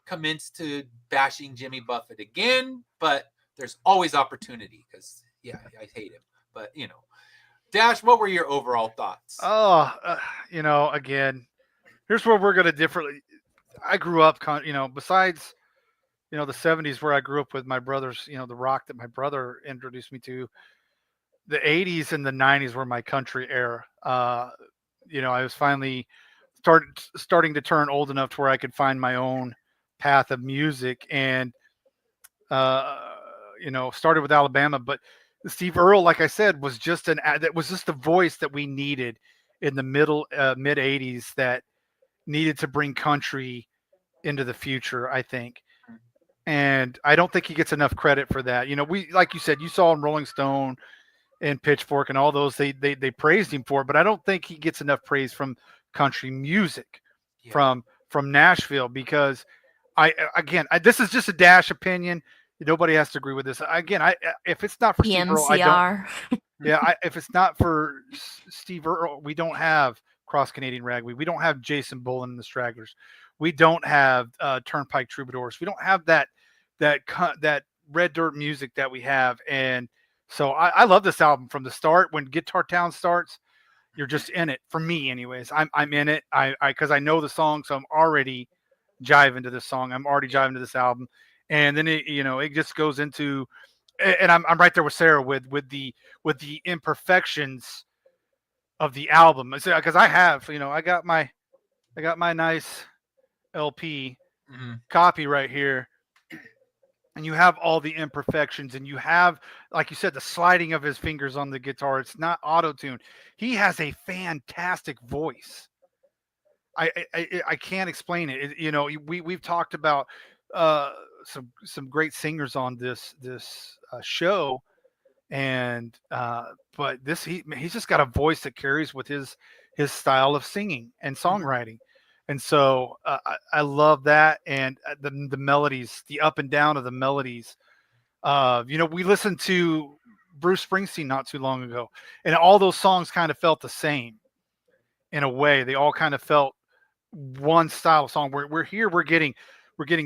commence to bashing Jimmy Buffett again. But there's always opportunity because I hate him. But Dash, what were your overall thoughts? Oh, again, here's where we're going to differently. I grew up, besides, the 70s where I grew up with my brothers, the rock that my brother introduced me to, the 80s and the 90s were my country era. I was finally starting to turn old enough to where I could find my own path of music, and, started with Alabama, but Steve Earle, like I said, was just the voice that we needed in the mid '80s that needed to bring country into the future, I think. And I don't think he gets enough credit for that. We, like you said, you saw him Rolling Stone and Pitchfork and all those, they praised him for it, but I don't think he gets enough praise from country music, from Nashville, because this is just a Dash opinion. Nobody has to agree with this. Again, if it's not for Steve Earle, I don't. If it's not for Steve Earle, we don't have Cross Canadian Ragweed. We don't have Jason Bullen and the Stragglers. We don't have Turnpike Troubadours. We don't have that red dirt music that we have. And so I love this album from the start. When Guitar Town starts, you're just in it. For me, anyways, I'm in it. Because I know the song, so I'm already jiving to this song. I'm already jiving to this album. And then it just goes into, and I'm right there with Sarah with the imperfections of the album, because I have, I got my nice LP copy right here, and you have all the imperfections, and you have, like you said, the sliding of his fingers on the guitar. It's not auto-tune. He has a fantastic voice. I can't explain it. We've talked about some great singers on this show, and but he's just got a voice that carries with his style of singing and songwriting, and so I love that, and the melodies, the up and down of the melodies. We listened to Bruce Springsteen not too long ago, and all those songs kind of felt the same in a way. They all kind of felt one style of song. We're here, we're getting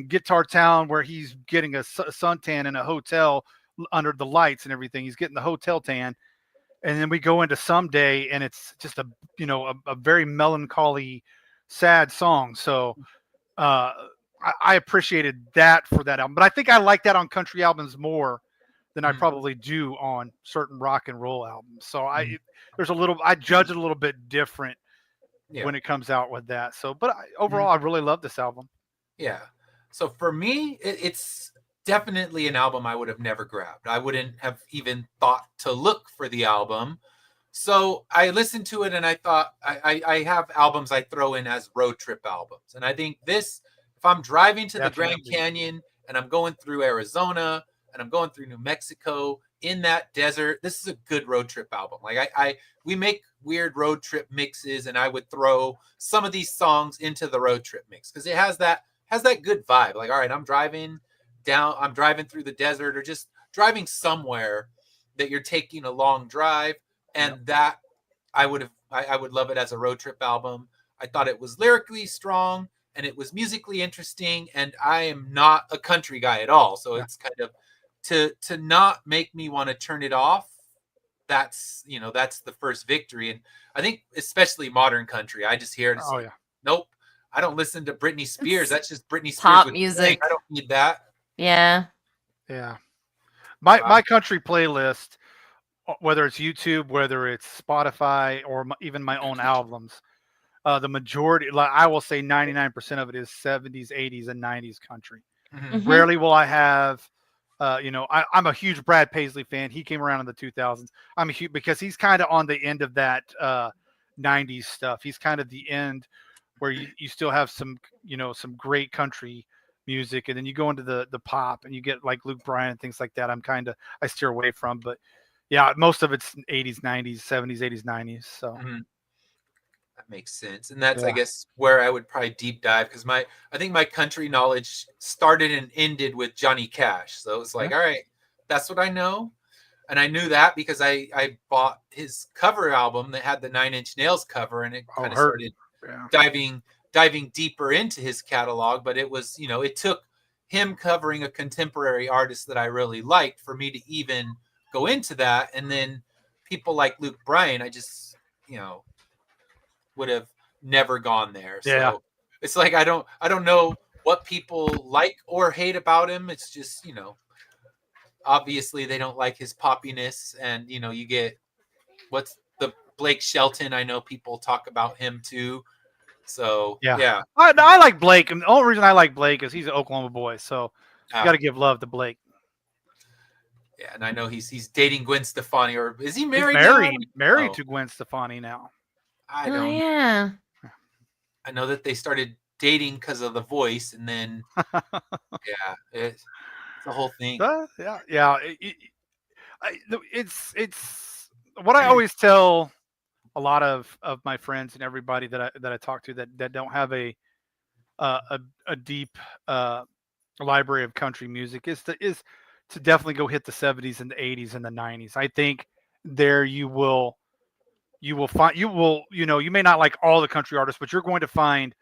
Guitar Town, where he's getting a suntan in a hotel under the lights and everything. He's getting the hotel tan, and then we go into Someday, and it's just a very melancholy, sad song. So I appreciated that for that album, but I think I like that on country albums more than I probably do on certain rock and roll albums. So I judge it a little bit different when it comes out with that. So, but overall, I really love this album. Yeah. So for me, it's definitely an album I would have never grabbed. I wouldn't have even thought to look for the album. So I listened to it, and I thought I have albums I throw in as road trip albums. And I think this, if I'm driving to the Grand Canyon and I'm going through Arizona and I'm going through New Mexico in that desert, this is a good road trip album. Like we make weird road trip mixes, and I would throw some of these songs into the road trip mix because it has that good vibe. Like, all right, I'm driving through the desert, or just driving somewhere that you're taking a long drive, and that I would love it as a road trip album. I thought it was lyrically strong. and it was musically interesting. And I am not a country guy at all, so it's kind of to not make me want to turn it off. That's that's the first victory. And I think especially modern country, I just hear it. It's like, nope, I don't listen to Britney Spears. That's just Britney Spears pop with music. I don't need that. Yeah. My country playlist, whether it's YouTube, whether it's Spotify, or even my own albums, the majority, like I will say 99% of it is 70s, 80s, and 90s country. Mhm. Rarely will I have, I'm a huge Brad Paisley fan. He came around in the 2000s. I'm a huge, because he's kind of on the end of that 90s stuff. He's kind of the end where you still have some, some great country music, and then you go into the pop and you get like Luke Bryan and things like that. I steer away from, but yeah, most of it's 80s, 90s, 70s, 80s, 90s. So that makes sense. And that's I guess where I would probably deep dive, because I think my country knowledge started and ended with Johnny Cash. So it's like, all right, that's what I know. And I knew that because I bought his cover album that had the 9 Inch Nails cover, and it kind of started diving deeper into his catalog. But it was, it took him covering a contemporary artist that I really liked for me to even go into that. And then people like Luke Bryan, I just, would have never gone there. So it's like I don't know what people like or hate about him. It's just, obviously they don't like his poppiness, and you get what's the Blake Shelton. I know people talk about him too. So I like Blake, and the only reason I like Blake is he's an Oklahoma boy. So you got to give love to Blake. Yeah, and I know he's dating Gwen Stefani, or is he married? He's married to Gwen Stefani now. I don't. Yeah. I know that they started dating because of The Voice, and then it's the whole thing. It's what I always tell a lot of my friends and everybody that I talk to that don't have a deep library of country music is to definitely go hit the 70s and the 80s and the 90s. I think there you will find, you may not like all the country artists, but you're going to find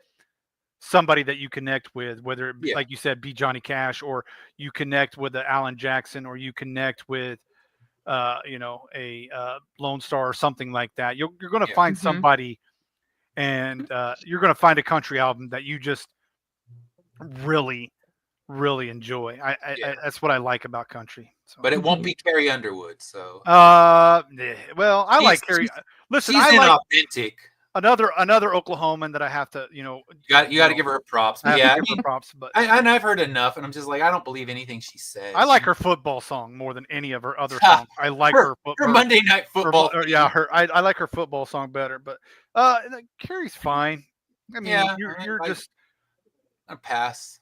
somebody that you connect with, whether it be, like you said, be Johnny Cash, or you connect with the Alan Jackson, or you connect with a Lone Star or something like that. You're going to find somebody, and you're going to find a country album that you just really enjoy. That's what I like about country. So. But it won't be Carrie Underwood. So well, I like Carrie. Listen, she's inauthentic. Another Oklahoman that I have to, you got to give her props. But props. But I've heard enough, and I'm just like, I don't believe anything she says. I like her football song more than any of her other songs. I like her Monday Night Football. I like her football song better. But Carrie's fine. I mean, you're just a pass.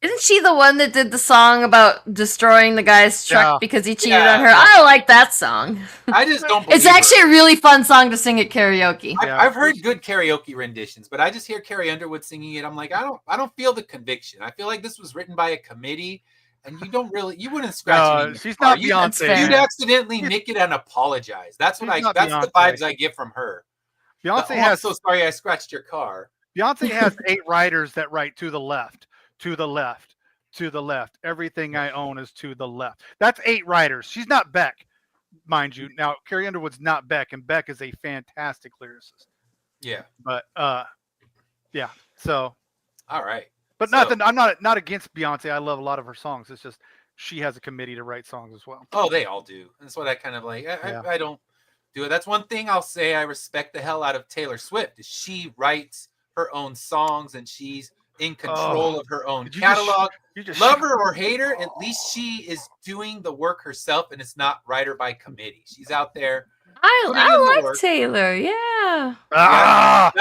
Isn't she the one that did the song about destroying the guy's truck because he cheated on her? I like that song. I just don't believe it's actually a really fun song to sing at karaoke. I've heard good karaoke renditions, but I just hear Carrie Underwood singing it. I'm like, I don't feel the conviction. I feel like this was written by a committee, and you wouldn't scratch it. She's not Beyonce. You'd accidentally nick it and apologize. That's what that's the vibes I get from her. Beyonce has. So sorry, I scratched your car. Beyonce has 8 writers that write to the left. To the left, to the left. Everything I own is to the left. That's 8 writers. She's not Beck, mind you. Now, Carrie Underwood's not Beck, and Beck is a fantastic lyricist. Yeah. But So. All right. But I'm not against Beyonce. I love a lot of her songs. It's just she has a committee to write songs as well. Oh, they all do. That's what I kind of like. I don't do it. That's one thing I'll say. I respect the hell out of Taylor Swift. Is she writes her own songs, and she's in control of her own catalog. Love her or hate her, at least she is doing the work herself, and it's not writer by committee. She's out there. I like Taylor. Yeah. I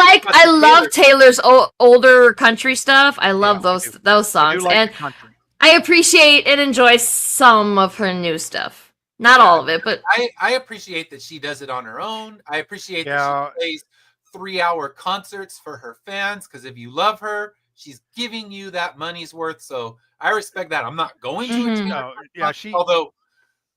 like Taylor. I love Taylor's older country stuff. I love those songs, and I appreciate and enjoy some of her new stuff. Not all of it, but I appreciate that she does it on her own. I appreciate that she plays 3-hour concerts for her fans, because if you love her, she's giving you that money's worth. So I respect that. I'm not going to although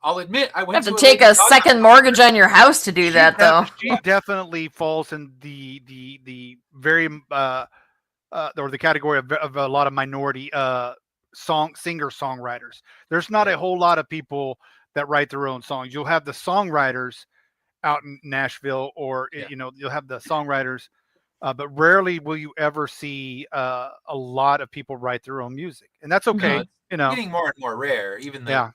I'll admit I You went have to to a take Lady a Gaga second concert. mortgage on your house to do that, though. She definitely falls in the very or the category of a lot of minority singer songwriters. There's not Yeah. a whole lot of people that write their own songs. You'll have the songwriters out in Nashville, or Yeah. you'll have the songwriters, but rarely will you ever see a lot of people write their own music, and that's No, okay. it's getting more and more rare. Even Yeah.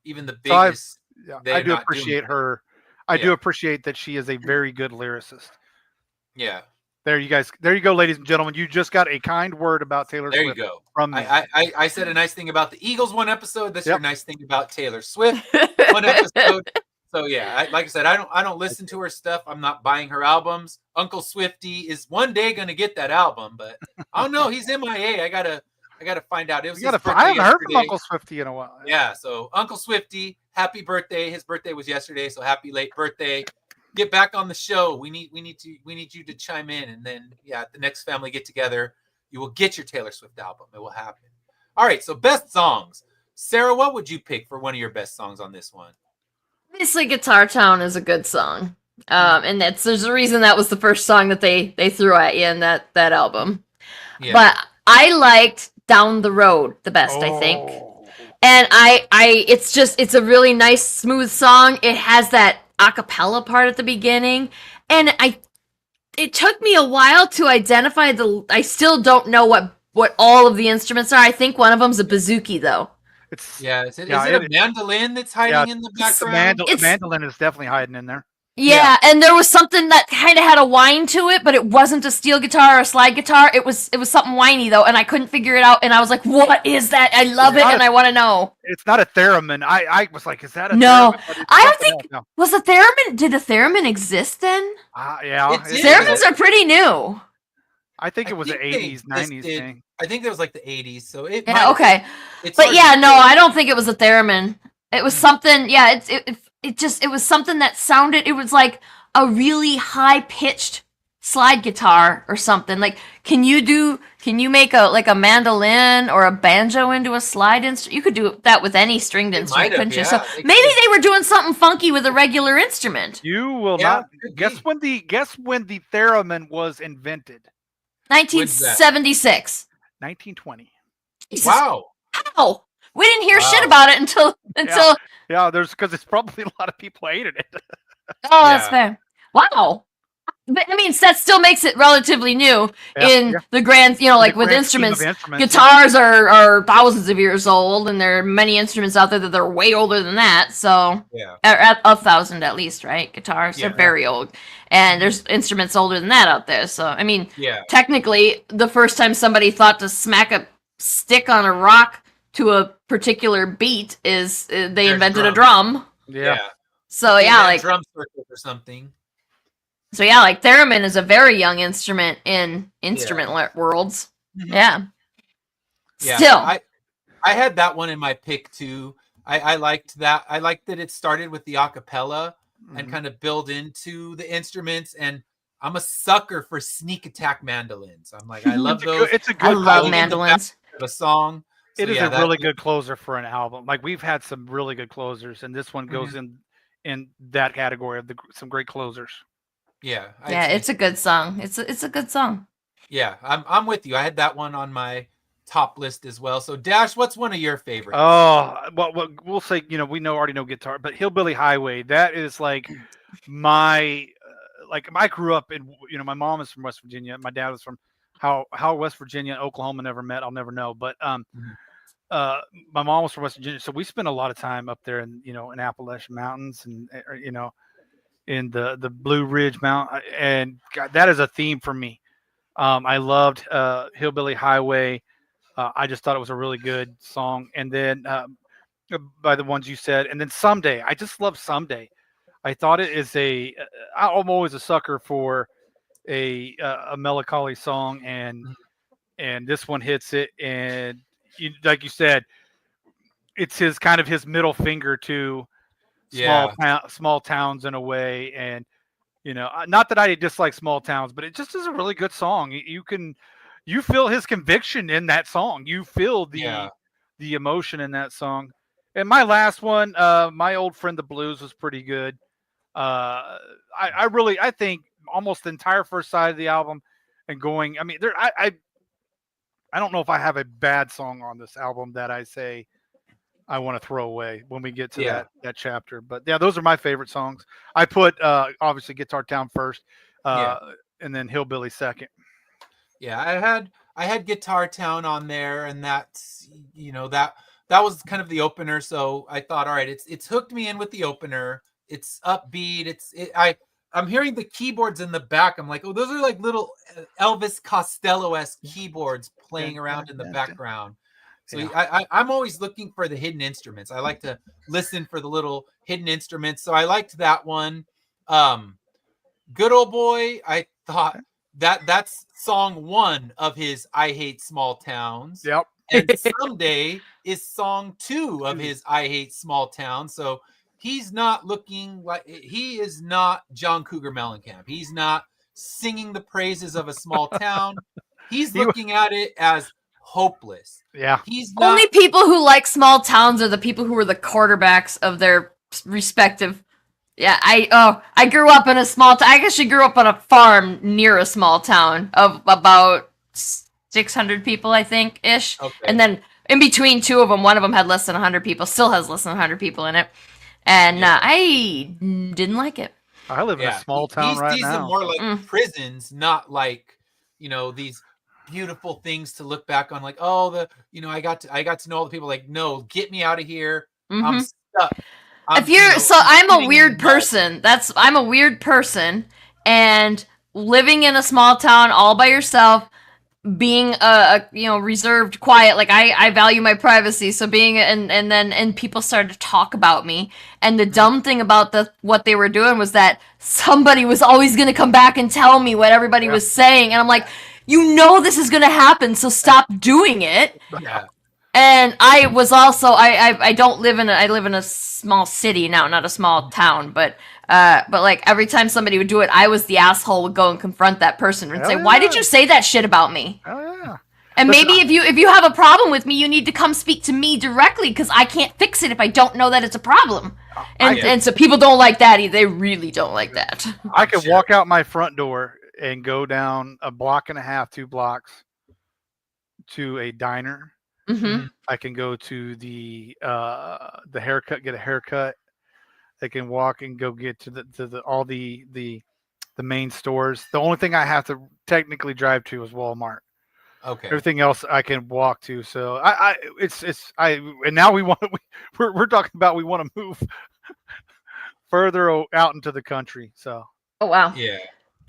the So biggest, I they're do not doing appreciate that. her. I do Yeah. appreciate that she is a very good lyricist. Yeah. There you guys. There you go, ladies and gentlemen. You just got a kind word about Taylor There you Swift go. from me. I said a nice thing about the Eagles one episode. That's your Yep. nice thing about Taylor Swift one episode. So yeah, like I said, I don't listen to her stuff. I'm not buying her albums. Uncle Swifty is one day going to get that album, but I don't know. He's MIA. I gotta find out. It was his I birthday haven't heard from yesterday. Uncle Swifty in a while. Yeah, so Uncle Swifty, happy birthday. His birthday was yesterday, so happy late birthday. Get back on the show. We need you to chime in, and then at the next family get together, you will get your Taylor Swift album. It will happen. All right, so best songs. Sarah, what would you pick for one of your best songs on this one? Obviously, Guitar Town is a good song. And there's a reason that was the first song that they threw at you in that album. Yeah. But I liked Down the Road the best, I think. And it's a really nice, smooth song. It has that a cappella part at the beginning. And it took me a while to identify I still don't know what all of the instruments are. I think one of them's a bouzouki, though. Is it a mandolin that's hiding in the background? The mandolin is definitely hiding in there. Yeah, and there was something that kind of had a whine to it, but it wasn't a steel guitar or a slide guitar. It was something whiny though, and I couldn't figure it out. And I was like, "What is that? I love it, and I want to know." It's not a theremin. I was like, "Is that a no?" theremin? I don't think was a theremin. Did a theremin exist then? Yeah, theremins are pretty new. I think it was an 80s, 90s thing. I think it was like the 80s. So it. Yeah, okay. But yeah, no, I don't think it was a theremin. It was something. Yeah, it was something that sounded. It was like a really high pitched slide guitar or something. Like, can you make a mandolin or a banjo into a slide instrument? You could do that with any stringed instrument, couldn't you? So maybe they were doing something funky with a regular instrument. You will not guess when the theremin was invented. 1976. 1920. Jesus. Wow. How? We didn't hear shit about it until. Yeah, there's because it's probably a lot of people hated it. Oh, that's fair. Wow. But I mean, that still makes it relatively new the grand, like with instruments. Guitars are thousands of years old, and there are many instruments out there that are way older than that. So, at 1,000 at least, right? Guitars are very old, and there's instruments older than that out there. So, I mean, technically, the first time somebody thought to smack a stick on a rock to a particular beat is they invented a drum. Yeah. So like drum circuit or something. So like theremin is a very young instrument in instrument worlds. Mm-hmm. Yeah. Still, I had that one in my pick too. I liked that. I liked that it started with the acapella and kind of build into the instruments. And I'm a sucker for sneak attack mandolins. I'm like, I love those. I love mandolins. A song. So, it is a really good closer for an album. Like we've had some really good closers, and this one goes in that category of some great closers. Yeah. It's a good song. It's a good song. Yeah, I'm with you. I had that one on my top list as well. So Dash, what's one of your favorites? Oh, well we'll say, already know guitar, but Hillbilly Highway, that is like my I grew up in, my mom is from West Virginia, my dad was from how West Virginia and Oklahoma never met, I'll never know, but my mom was from West Virginia, so we spent a lot of time up there in in Appalachian Mountains and in the Blue Ridge Mountain, and God, that is a theme for me. I loved Hillbilly Highway. I just thought it was a really good song. And then by the ones you said, and then Someday, I just love Someday. I thought it is I'm always a sucker for a melancholy song, and this one hits it. And like you said, it's his middle finger to small towns in a way. And not that I dislike small towns, but it just is a really good song. You feel his conviction in that song. You feel the emotion in that song. And my last one, my old friend the blues was pretty good. I think almost the entire first side of the album and going. I mean, I don't know if I have a bad song on this album that I say I want to throw away when we get to Yeah. that chapter. But yeah, those are my favorite songs. I put obviously Guitar Town first, Yeah. and then Hillbilly second. Yeah, I had Guitar Town on there, and that's that was kind of the opener. So I thought, all right, it's hooked me in with the opener. It's upbeat. I'm hearing the keyboards in the back. I'm like, oh, those are like little Elvis Costello-esque keyboards playing around in the background. So Yeah. I'm always looking for the hidden instruments. I like to listen for the little hidden instruments. So I liked that one. Good Old Boy, I thought that's song 1 of his I Hate Small Towns. Yep. And Someday is song 2 of his I Hate Small Towns. So he's not looking like he is not John Cougar Mellencamp. He's not singing the praises of a small town. He's looking at it as hopeless. Yeah. He's not Only people who like small towns are the people who were the quarterbacks of their respective. Yeah, I grew up in a small town. I actually grew up on a farm near a small town of about 600 people, I think, ish. Okay. And then in between two of them, one of them had less than 100 people, still has less than 100 people in it. And I didn't like it. I live in a small town right These now. are more like prisons, not like, these beautiful things to look back on. Like, oh, I got to know all the people. Like, no, get me out of here. I'm stuck. I'm a weird person. I'm a weird person, and living in a small town all by yourself, being reserved, quiet. Like I value my privacy. So being and people started to talk about me. And the dumb thing about what they were doing was that somebody was always going to come back and tell me what everybody was saying, and I'm like, this is going to happen, so stop doing it. Yeah. And I was also I don't live in I live in a small city now, not a small town, but like every time somebody would do it, I was the asshole, would go and confront that person and say, "Why did you say that shit about me?" Oh yeah. And maybe if you have a problem with me, you need to come speak to me directly, because I can't fix it if I don't know that it's a problem. And so people don't like that. They really don't like that. I could walk out my front door and go down a block and a half, 2 blocks to a diner. Mm-hmm. I can go to the haircut, get a haircut. I can walk and go get to all the main stores. The only thing I have to technically drive to is Walmart. Okay. Everything else I can walk to. So and now we're talking about we want to move further out into the country. So. Oh wow. Yeah.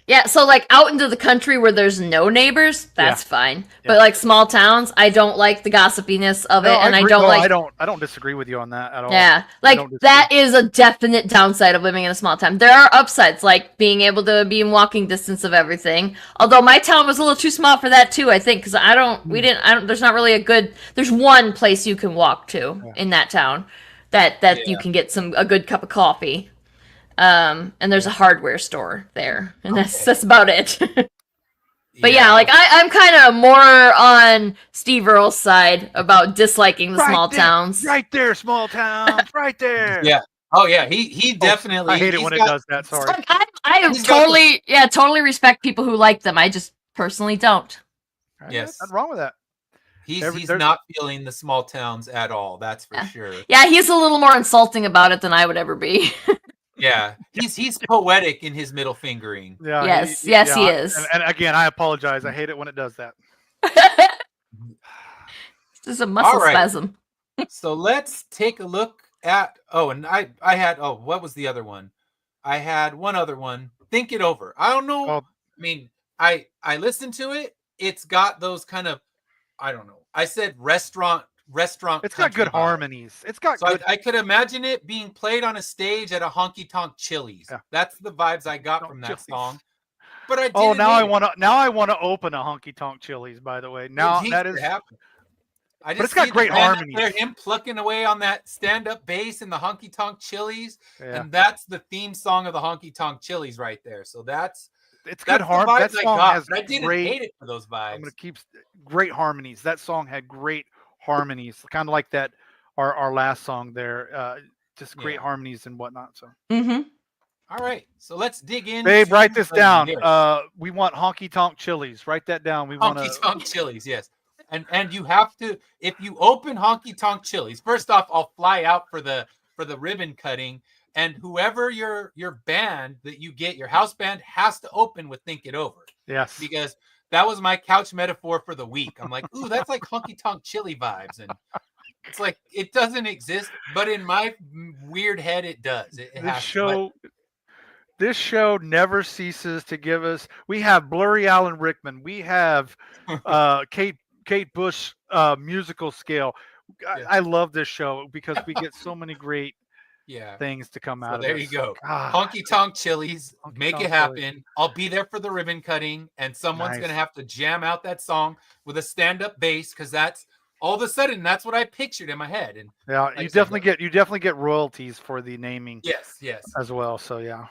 Yeah, so like out into the country where there's no neighbors, that's fine. Yeah. But like small towns, I don't like the gossipiness of it, and I don't disagree with you on that at all. Yeah, like that is a definite downside of living in a small town. There are upsides, like being able to be in walking distance of everything. Although my town was a little too small for that too, I think, because there's not really there's one place you can walk to in that town that you can get a good cup of coffee. And there's a hardware store there, and that's about it. But like I'm kind of more on Steve Earle's side about disliking the small towns. Right there, small towns, right there. Yeah. Oh yeah, he definitely. I hate it when it does that. Sorry. Like, I totally respect people who like them. I just personally don't. Yes, nothing wrong with that. He's not feeling the small towns at all. That's for sure. Yeah, he's a little more insulting about it than I would ever be. Yeah, he's poetic in his middle fingering. Yeah, yes, he is. And again, I apologize. I hate it when it does that. This is a muscle spasm. So let's take a look at. Oh, and I had. Oh, what was the other one? I had one other one. Think It Over. I don't know. I mean, I listened to it. It's got those kind of. I don't know. I said restaurant. It's got good harmonies. It's got. So I could imagine it being played on a stage at a honky tonk Chili's. Yeah. That's the vibes I got from that song. But I didn't now I want to open a honky tonk Chili's. By the way, now that is. But it's got great harmonies. There, him plucking away on that stand up bass in the honky tonk Chili's, and that's the theme song of the honky tonk Chili's right there. So it's good harmony. That song has I didn't hate it for those vibes. I'm gonna keep great harmonies. That song had great harmonies, kind of like that our last song there. Just great Yeah. harmonies and whatnot. So, Mm-hmm. All right, so let's dig into babe, write this the down. lyrics. We want honky tonk chilies. Write that down. We want Honky to. Tonk Chilies, yes. And you have to, if you open Honky Tonk Chilies, first off, I'll fly out for the ribbon cutting, and whoever your band that you get, your house band, has to open with Think It Over. Yes. Because that was my couch metaphor for the week. I'm like, ooh, that's like Honky Tonk Chili vibes. And it's like, it doesn't exist, but in my weird head, it does. It This has show. This show never ceases to give us. We have Blurry Alan Rickman. We have Kate Bush musical scale. I love this show because we get so many great things to come out of it. There you go. God. Honky Tonk Chilies, make Tonk it happen. I'll be there for the ribbon cutting, and someone's Nice. going to have to jam out that song with a stand-up bass, because that's all of a sudden that's what I pictured in my head. And Yeah, like you definitely get royalties for the naming. Yes. As well. So yeah.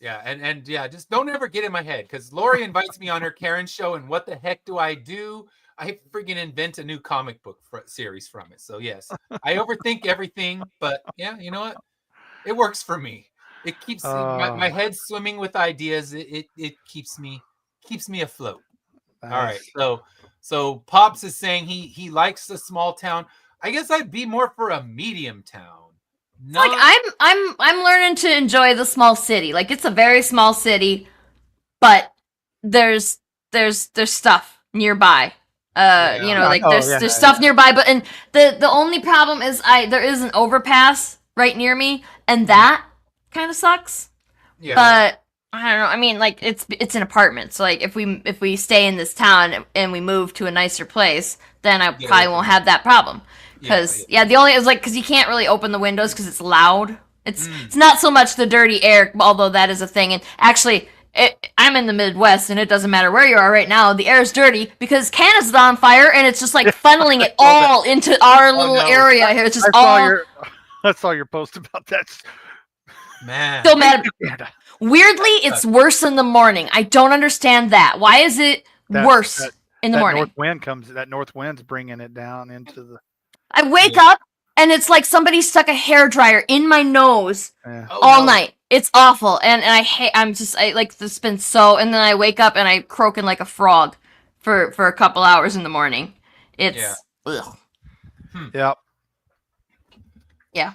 Yeah, and yeah, just don't ever get in my head, because Lori invites me on her Karen show, and what the heck do? I freaking invent a new comic book series from it. So yes, I overthink everything, but yeah, you know what? It works for me. It keeps my head swimming with ideas. It keeps me afloat. Nice. All right, so Pops is saying he likes the small town. I guess I'd be more for a medium town. Like I'm learning to enjoy the small city. Like it's a very small city, but there's stuff nearby. There's stuff nearby, but and the only problem is there is an overpass right near me, and that kind of sucks. Yeah. But I don't know. I mean, like it's an apartment, so like if we stay in this town and we move to a nicer place, then I probably won't have that problem. Because the only is like because you can't really open the windows because it's loud. It's not so much the dirty air, although that is a thing. And actually, I'm in the Midwest, and it doesn't matter where you are right now. The air is dirty because Canada's on fire, and it's just like funneling it all into our little area here. It's just I saw your post about that. Man, still mad. Weirdly, it's worse in the morning. I don't understand that. Why is it worse in the morning? That north wind's bringing it down into the. I wake up and it's like somebody stuck a hairdryer in my nose all night. It's awful, and it's been so. And then I wake up and I croaking like a frog for a couple hours in the morning. It's ugh. Yep. Yeah.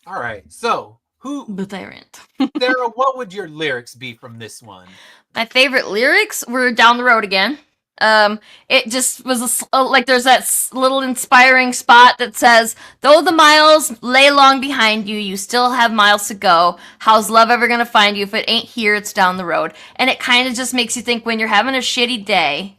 All right. So But they rent. Sarah, what would your lyrics be from this one? My favorite lyrics were Down the Road Again. It just was like there's that little inspiring spot that says, though the miles lay long behind you, you still have miles to go. How's love ever gonna find you if it ain't here, it's down the road? And it kind of just makes you think when you're having a shitty day,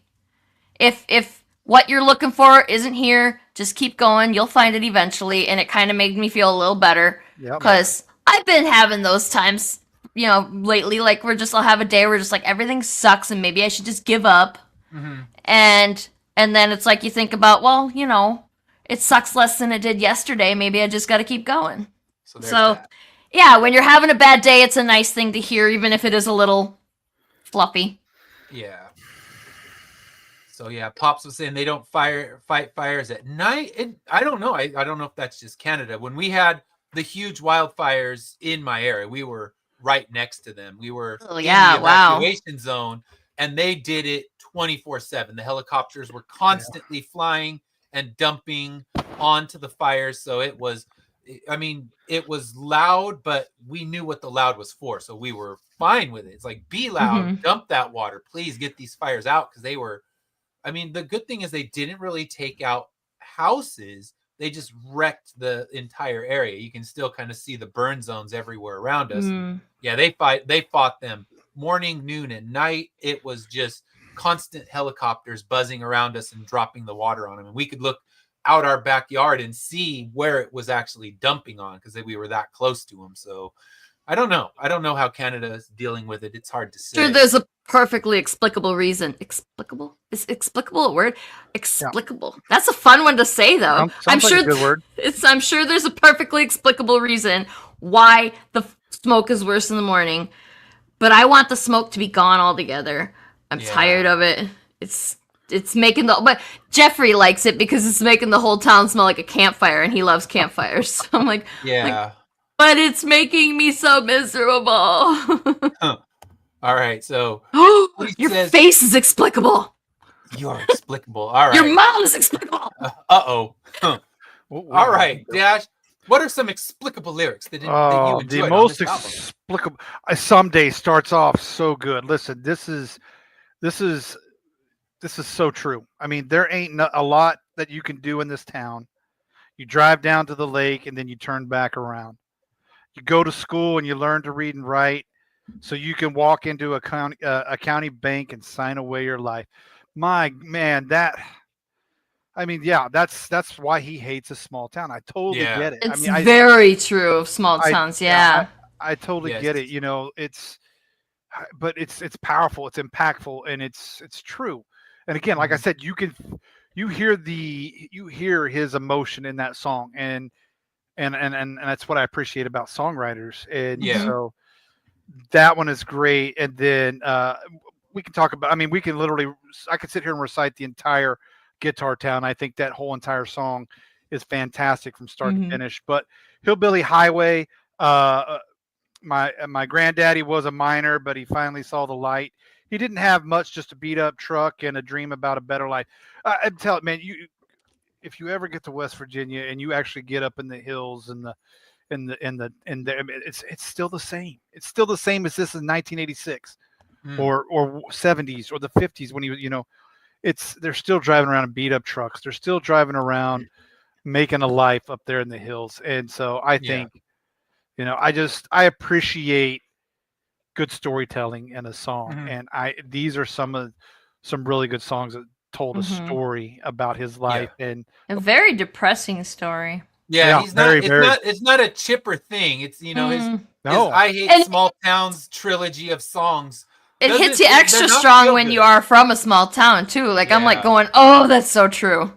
if what you're looking for isn't here, just keep going. You'll find it eventually. And it kind of made me feel a little better because I've been having those times, lately. Like I'll have a day where just like everything sucks and maybe I should just give up. Mm-hmm. And then it's like you think about, well, it sucks less than it did yesterday. Maybe I just got to keep going. So yeah, when you're having a bad day, it's a nice thing to hear, even if it is a little fluffy. Yeah. So yeah, Pops was saying they don't fight fires at night. And I don't know. I don't know if that's just Canada. When we had the huge wildfires in my area, we were right next to them. We were in the evacuation zone, and they did it 24/7. The helicopters were constantly flying and dumping onto the fires. So it was loud, but we knew what the loud was for. So we were fine with it. It's like, be loud, dump that water, please get these fires out. Because they were, the good thing is they didn't really take out houses. They just wrecked the entire area. You can still kind of see the burn zones everywhere around us. Yeah, they fought them morning, noon, and night. It was just constant helicopters buzzing around us and dropping the water on them. And we could look out our backyard and see where it was actually dumping on because we were that close to them. So I don't know. I don't know how Canada is dealing with it. It's hard to say. Sure, there's a perfectly explicable reason. Explicable? Is explicable a word? Explicable. Yeah. That's a fun one to say, though. I'm sure like a good word. I'm sure there's a perfectly explicable reason why the smoke is worse in the morning. But I want the smoke to be gone altogether. I'm tired of it. It's it's making but Jeffrey likes it because it's making the whole town smell like a campfire, and he loves campfires. So I'm like, but it's making me so miserable. All right, so your face is explicable. You're explicable. All right. Your mom is explicable. Uh-oh. All right, Dash. What are some explicable lyrics that you enjoyed? The most explicable. Someday starts off so good. Listen, this is so true. I mean, there ain't a lot that you can do in this town. You drive down to the lake and then you turn back around. You go to school and you learn to read and write, so you can walk into a county bank and sign away your life. My man, that's why he hates a small town. I totally get it. It's very true of small towns. I totally get it. You know, but it's powerful, it's impactful, and it's true. And again, like I said, you hear his emotion in that song, and that's what I appreciate about songwriters. And so that one is great. And then we can talk about, I could sit here and recite the entire Guitar Town. I think that whole entire song is fantastic from start to finish. But Hillbilly Highway, my granddaddy was a miner, but he finally saw the light. He didn't have much, just a beat up truck and a dream about a better life. I'm telling, man, if you ever get to West Virginia and you actually get up in the hills and it's still the same. It's still the same as this in 1986 or 70s or the 50s when they're still driving around in beat up trucks. They're still driving around making a life up there in the hills. And so I think, I appreciate good storytelling in a song. And these are some really good songs that told a story about his life and a very depressing story. Yeah, he's not. It's not a chipper thing. It's his I Hate Small Towns trilogy of songs. It hits you extra strong when you are from a small town too. Like I'm like going, oh, that's so true.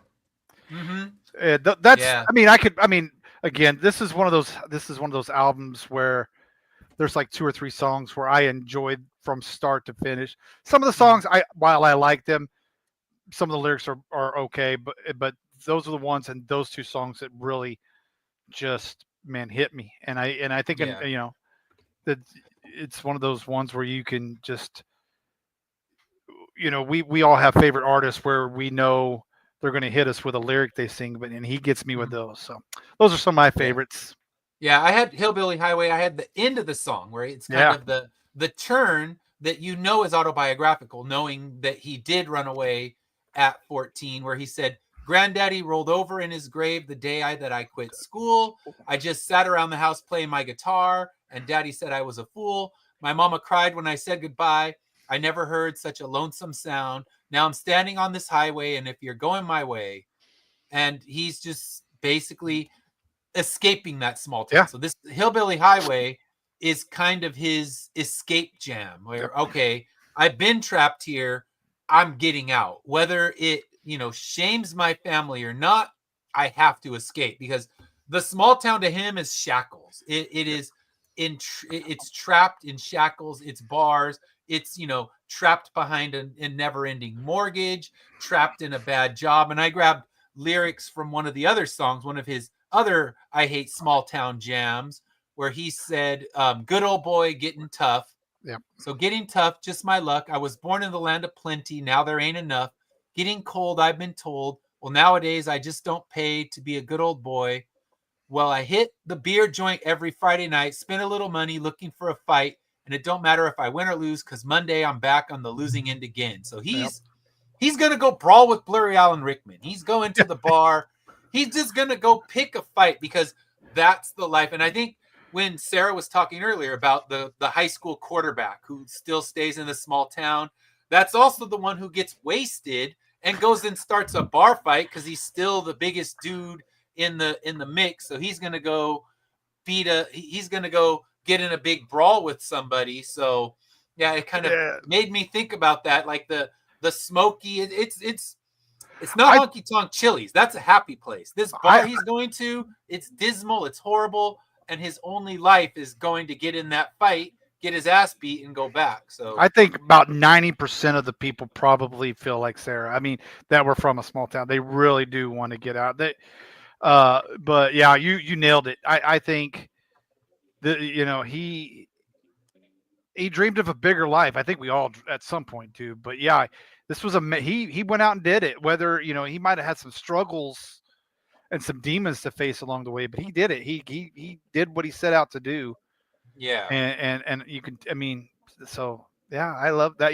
Again, this is one of those albums where there's like 2 or 3 songs where I enjoyed from start to finish. Some of the songs, while I like them, some of the lyrics are okay, but those are the ones, and those 2 songs that really just hit me. And I think that it's one of those ones where you can just we all have favorite artists where we know they're going to hit us with a lyric they sing, and he gets me with those. So those are some of my favorites. Yeah, I had Hillbilly Highway. I had the end of the song where it's kind of the turn that is autobiographical, knowing that he did run away at 14, where he said, "Granddaddy rolled over in his grave the day that I quit school. I just sat around the house playing my guitar, and Daddy said I was a fool. My mama cried when I said goodbye. I never heard such a lonesome sound. Now I'm standing on this highway, and if you're going my way," and he's just basically escaping that small town. So this Hillbilly Highway is kind of his escape jam where, okay, I've been trapped here. I'm getting out. Whether it, shames my family or not, I have to escape, because the small town to him is shackles. It's trapped in shackles. It's bars. It's, trapped behind a never-ending mortgage, trapped in a bad job. And I grabbed lyrics from one of the other songs, one of his other I Hate Small Town jams, where he said, "Good old boy getting tough." Yep. So getting tough, just my luck. I was born in the land of plenty. Now there ain't enough. Getting cold, I've been told. Well, nowadays I just don't pay to be a good old boy. Well, I hit the beer joint every Friday night, spend a little money looking for a fight, and it don't matter if I win or lose, because Monday I'm back on the losing end again. So he's going to go brawl with Blurry Alan Rickman. He's going to the bar. He's just going to go pick a fight, because that's the life. And I think when Sarah was talking earlier about the high school quarterback who still stays in the small town, that's also the one who gets wasted and goes and starts a bar fight because he's still the biggest dude in the mix. So he's going to go he's going to go get in a big brawl with somebody. So yeah, it kind of made me think about that. Like the smoky, it's not Honky Tonk Chili's. That's a happy place. This bar he's going to, it's dismal, it's horrible, and his only life is going to get in that fight, get his ass beat and go back. So I think about 90% of the people probably feel like Sarah. I mean, that we're from a small town. They really do want to get out. But yeah, you nailed it. I think that he dreamed of a bigger life. I think we all at some point do. But yeah, this was he went out and did it. Whether he might have had some struggles and some demons to face along the way, but he did it. He did what he set out to do. yeah, And you can, I mean, so yeah, I love that.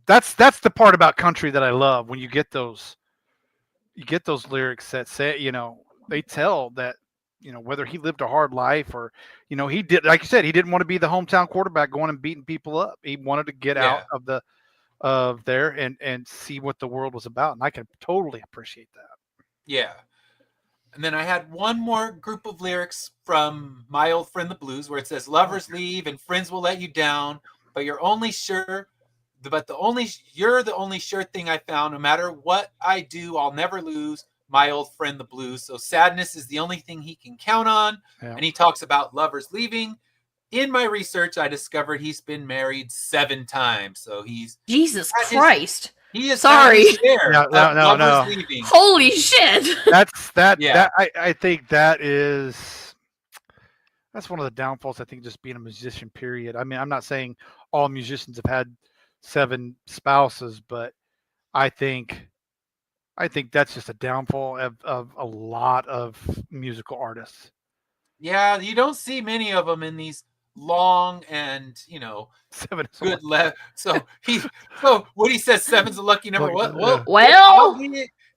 That's the part about country that I love, when you get those lyrics that say, they tell that, whether he lived a hard life or, he did, like you said, he didn't want to be the hometown quarterback going and beating people up. He wanted to get out of there and see what the world was about. And I can totally appreciate that. yeah. And then I had one more group of lyrics from My Old Friend the Blues, where it says, "Lovers leave and friends will let you down, but you're the only sure thing I found. No matter what I do, I'll never lose my old friend the blues." So sadness is the only thing he can count on. Yeah. And he talks about lovers leaving. In my research, I discovered he's been married 7 times. So he's Jesus Christ. He is sorry. No. Leaving. Holy shit. That I think that's one of the downfalls. I think just being a musician, period. I mean, I'm not saying all musicians have had 7 spouses, but I think that's just a downfall of a lot of musical artists. Yeah, you don't see many of them in these long and 7 good left. So what he says, 7's a lucky number. Well,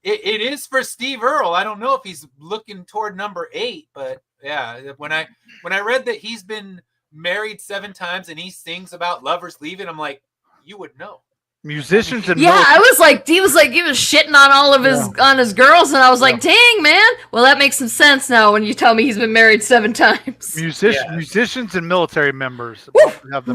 it is for Steve Earle. I don't know if he's looking toward number 8, but yeah, when I read that he's been married 7 times and he sings about lovers leaving, I'm like, you would know. Musicians and I was like, he was shitting on all of his girls, and I was like, dang, man. Well, that makes some sense now when you tell me he's been married 7 times. Musicians and military members have the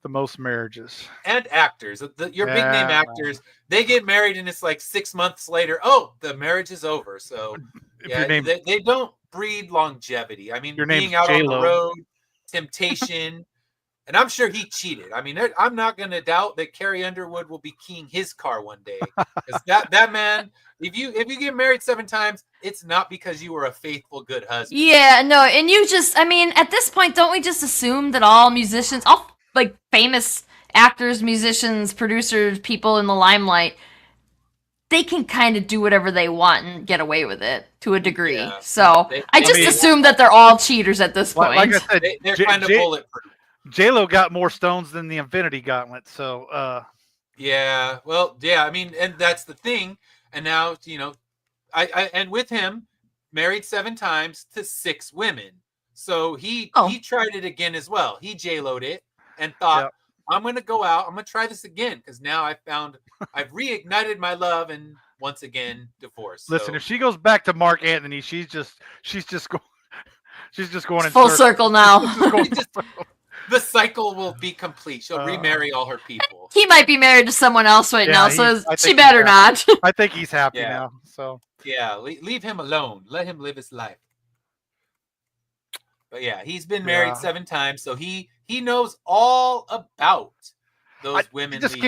most marriages. And actors, your big name actors, they get married and it's like 6 months later, oh, the marriage is over. So they don't breed longevity. I mean, being out on the road, temptation. And I'm sure he cheated. I mean, I'm not going to doubt that Carrie Underwood will be keying his car one day. Because that man, if you get married 7 times, it's not because you were a faithful, good husband. Yeah, no, and at this point, don't we just assume that all musicians, all like famous actors, musicians, producers, people in the limelight, they can kind of do whatever they want and get away with it to a degree. Yeah. So I just assume that they're all cheaters at this point. Like I said, they're kind of bulletproof. J-Lo got more stones than the Infinity Gauntlet, so yeah. Well, yeah, I mean, and that's the thing. And now, I and with him, married 7 times to 6 women. So he tried it again as well. He J-Lo'd it and thought, I'm going to go out. I'm going to try this again because now I've reignited my love and once again divorced. Listen, if she goes back to Mark Anthony, she's just going in full circle now. The cycle will be complete. She'll remarry all her people. He might be married to someone else now, so she better not. I think he's happy now. So yeah, leave him alone. Let him live his life. But yeah, he's been married 7 times, so he knows all about those women. It just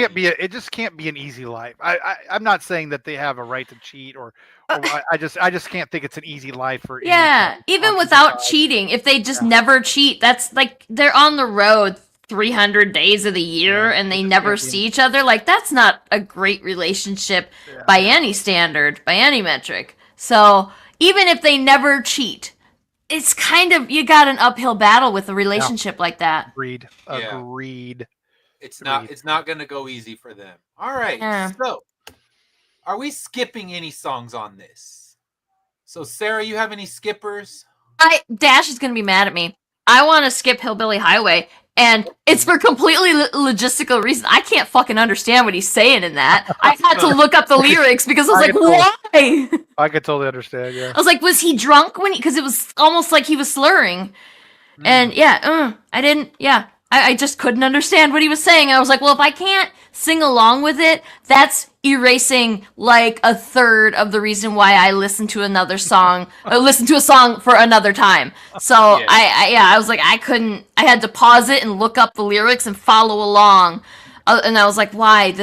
can't be an easy life. I'm not saying that they have a right to cheat or I just can't think it's an easy life for even without cheating. If they just never cheat, that's like they're on the road 300 days of the year and they never see each other. Like that's not a great relationship by any standard, by any metric. So even if they never cheat, it's kind of, you got an uphill battle with a relationship like that. Agreed. It's not going to go easy for them. All right. So, are we skipping any songs on this? So, Sarah, you have any skippers? Dash is going to be mad at me. I want to skip Hillbilly Highway, and it's for completely logistical reasons. I can't fucking understand what he's saying in that. I had to look up the lyrics because I was like, why? I could totally understand, yeah. I was like, was he drunk because it was almost like he was slurring. And I just couldn't understand what he was saying. I was like, well, if I can't sing along with it, that's erasing like a third of the reason why I listen to another song or listen to a song for another time. So I was like, I had to pause it and look up the lyrics and follow along. And I was like, why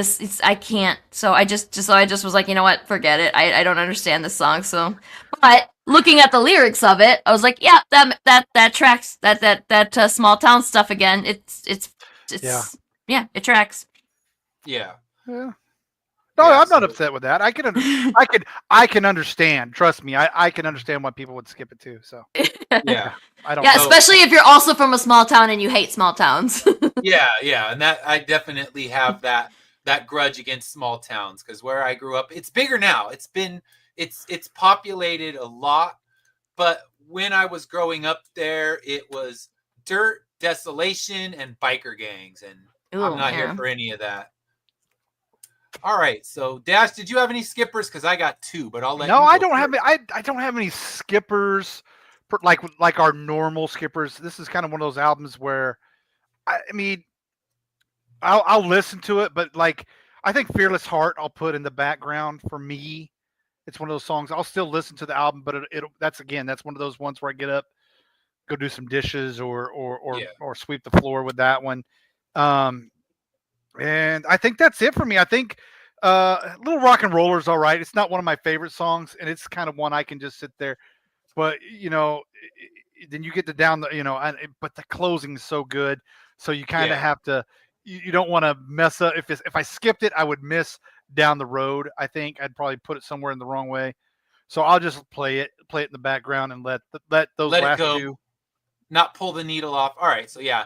I can't. So I just was like, you know what, forget it. I don't understand this song. So, but looking at the lyrics of it, I was like, yeah, that tracks. That small town stuff again. It's yeah, it tracks. Yeah. Yeah. No, I'm not upset with that. I can understand. Trust me, I can understand why people would skip it too. So yeah, I don't. Yeah, especially if you're also from a small town and you hate small towns. yeah, and that I definitely have that grudge against small towns because where I grew up, it's bigger now. It's populated a lot, but when I was growing up there, it was dirt, desolation, and biker gangs, and I'm not here for any of that. All right, so Dash, did you have any skippers? Because I got 2, but I'll let you go I don't first. have. I don't have any skippers, like our normal skippers. This is kind of one of those albums where, I mean, I'll listen to it, but like I think "Fearless Heart" I'll put in the background for me. It's one of those songs I'll still listen to the album, but that's one of those ones where I get up, go do some dishes or sweep the floor with that one. And I think that's it for me. I think Little Rock and Roller is all right. It's not one of my favorite songs, and it's kind of one I can just sit there. But then you get to down the but the closing is so good, so you kind of have to. You don't want to mess up. If I skipped it, I would miss down the road. I think I'd probably put it somewhere in the wrong way. So I'll just play it in the background and let those last two. Not pull the needle off. All right, so yeah,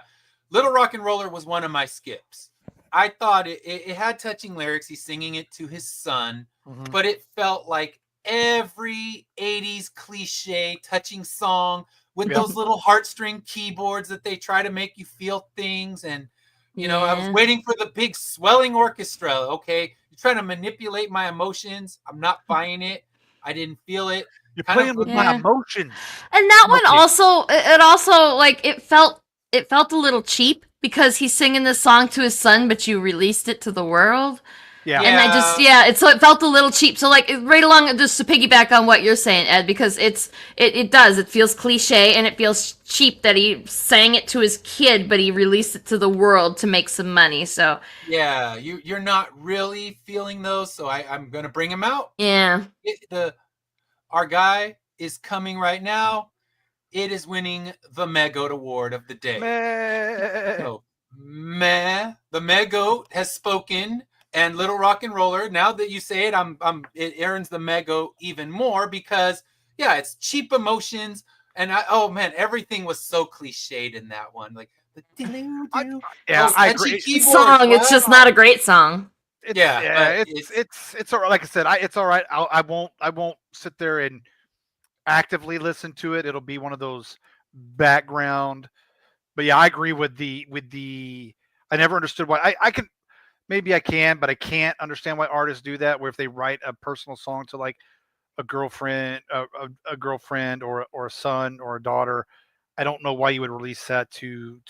Little Rock and Roller was one of my skips. I thought it had touching lyrics. He's singing it to his son, but it felt like every 80s cliche touching song with those little heartstring keyboards that they try to make you feel things. And, I was waiting for the big swelling orchestra. Okay, you're trying to manipulate my emotions. I'm not buying it. I didn't feel it. You're playing with my emotions. And that one also, like, it felt a little cheap because he's singing this song to his son, but you released it to the world. Yeah. And so it felt a little cheap. So like right along, just to piggyback on what you're saying, Ed, because it feels cliche and it feels cheap that he sang it to his kid, but he released it to the world to make some money. So yeah, you're not really feeling those. So I'm gonna bring him out. Yeah. Our guy is coming right now. It is winning the Megoat Award of the day. So, the Megoat has spoken, and Little Rock and Roller. Now that you say it, it earns the Megoat even more because it's cheap emotions, and everything was so cliched in that one. Like I agree. Song, it's just not a great song. It's all right. Like I said, it's all right. I won't sit there and actively listen to it. It'll be one of those background. But yeah, I agree with the. I never understood why I can. Maybe I can, but I can't understand why artists do that. Where if they write a personal song to like a girlfriend, a girlfriend, or a son or a daughter, I don't know why you would release that to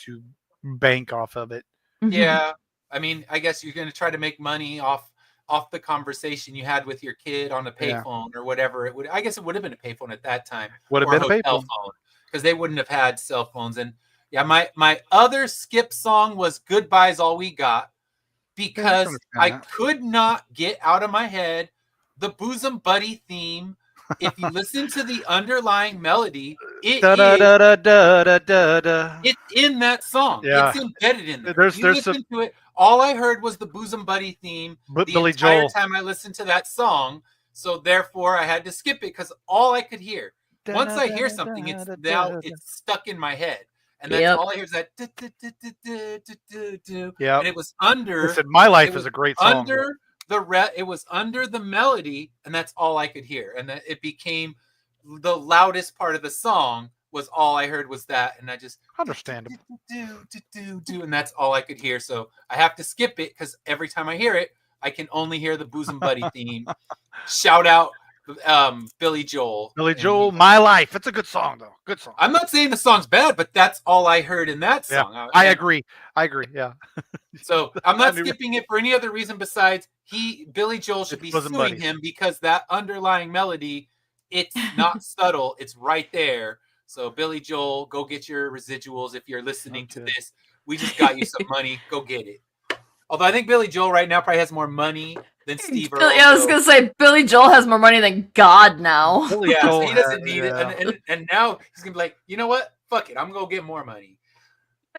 bank off of it. Yeah. I mean, I guess you're going to try to make money off the conversation you had with your kid on a payphone or whatever it would. I guess it would have been a payphone at that time. Would have been a hotel phone because they wouldn't have had cell phones. And my other skip song was "Goodbye's All We Got" because I could not get out of my head the Bosom Buddy theme. If you listen to the underlying melody, it's in that song. Yeah. It's embedded in there. There's listen to it. All I heard was the Bosom Buddy theme the entire time I listened to that song. So therefore, I had to skip it because all I could hear. Once I hear something, it's stuck in my head. And that's all I hear is that. Yeah. And it was under. Listen, My Life is a great song. It was under the melody, and that's all I could hear. And that it became the loudest part of the song was all I heard was that, and I just understandable. And that's all I could hear. So I have to skip it because every time I hear it, I can only hear the Bosom Buddy theme. Shout out Billy Joel. Billy And Joel, My Life. It's a good song though. Good song. I'm not saying the song's bad, but that's all I heard in that Yeah, song. I agree. Yeah. So I'm I not knew- skipping it for any other reason besides Billy Joel should It be wasn't suing buddies. him because that underlying melody, it's not subtle, it's right there. So Billy Joel, go get your residuals if you're listening to Okay. this. We just got you some money. Go get it. Although I think Billy Joel right now probably has more money than Steve Earle. I was gonna say Billy Joel has more money than God now. Billy Yeah, so Joel he doesn't had- need yeah. it. And now he's gonna be like, you know what? Fuck it. I'm gonna go get more money.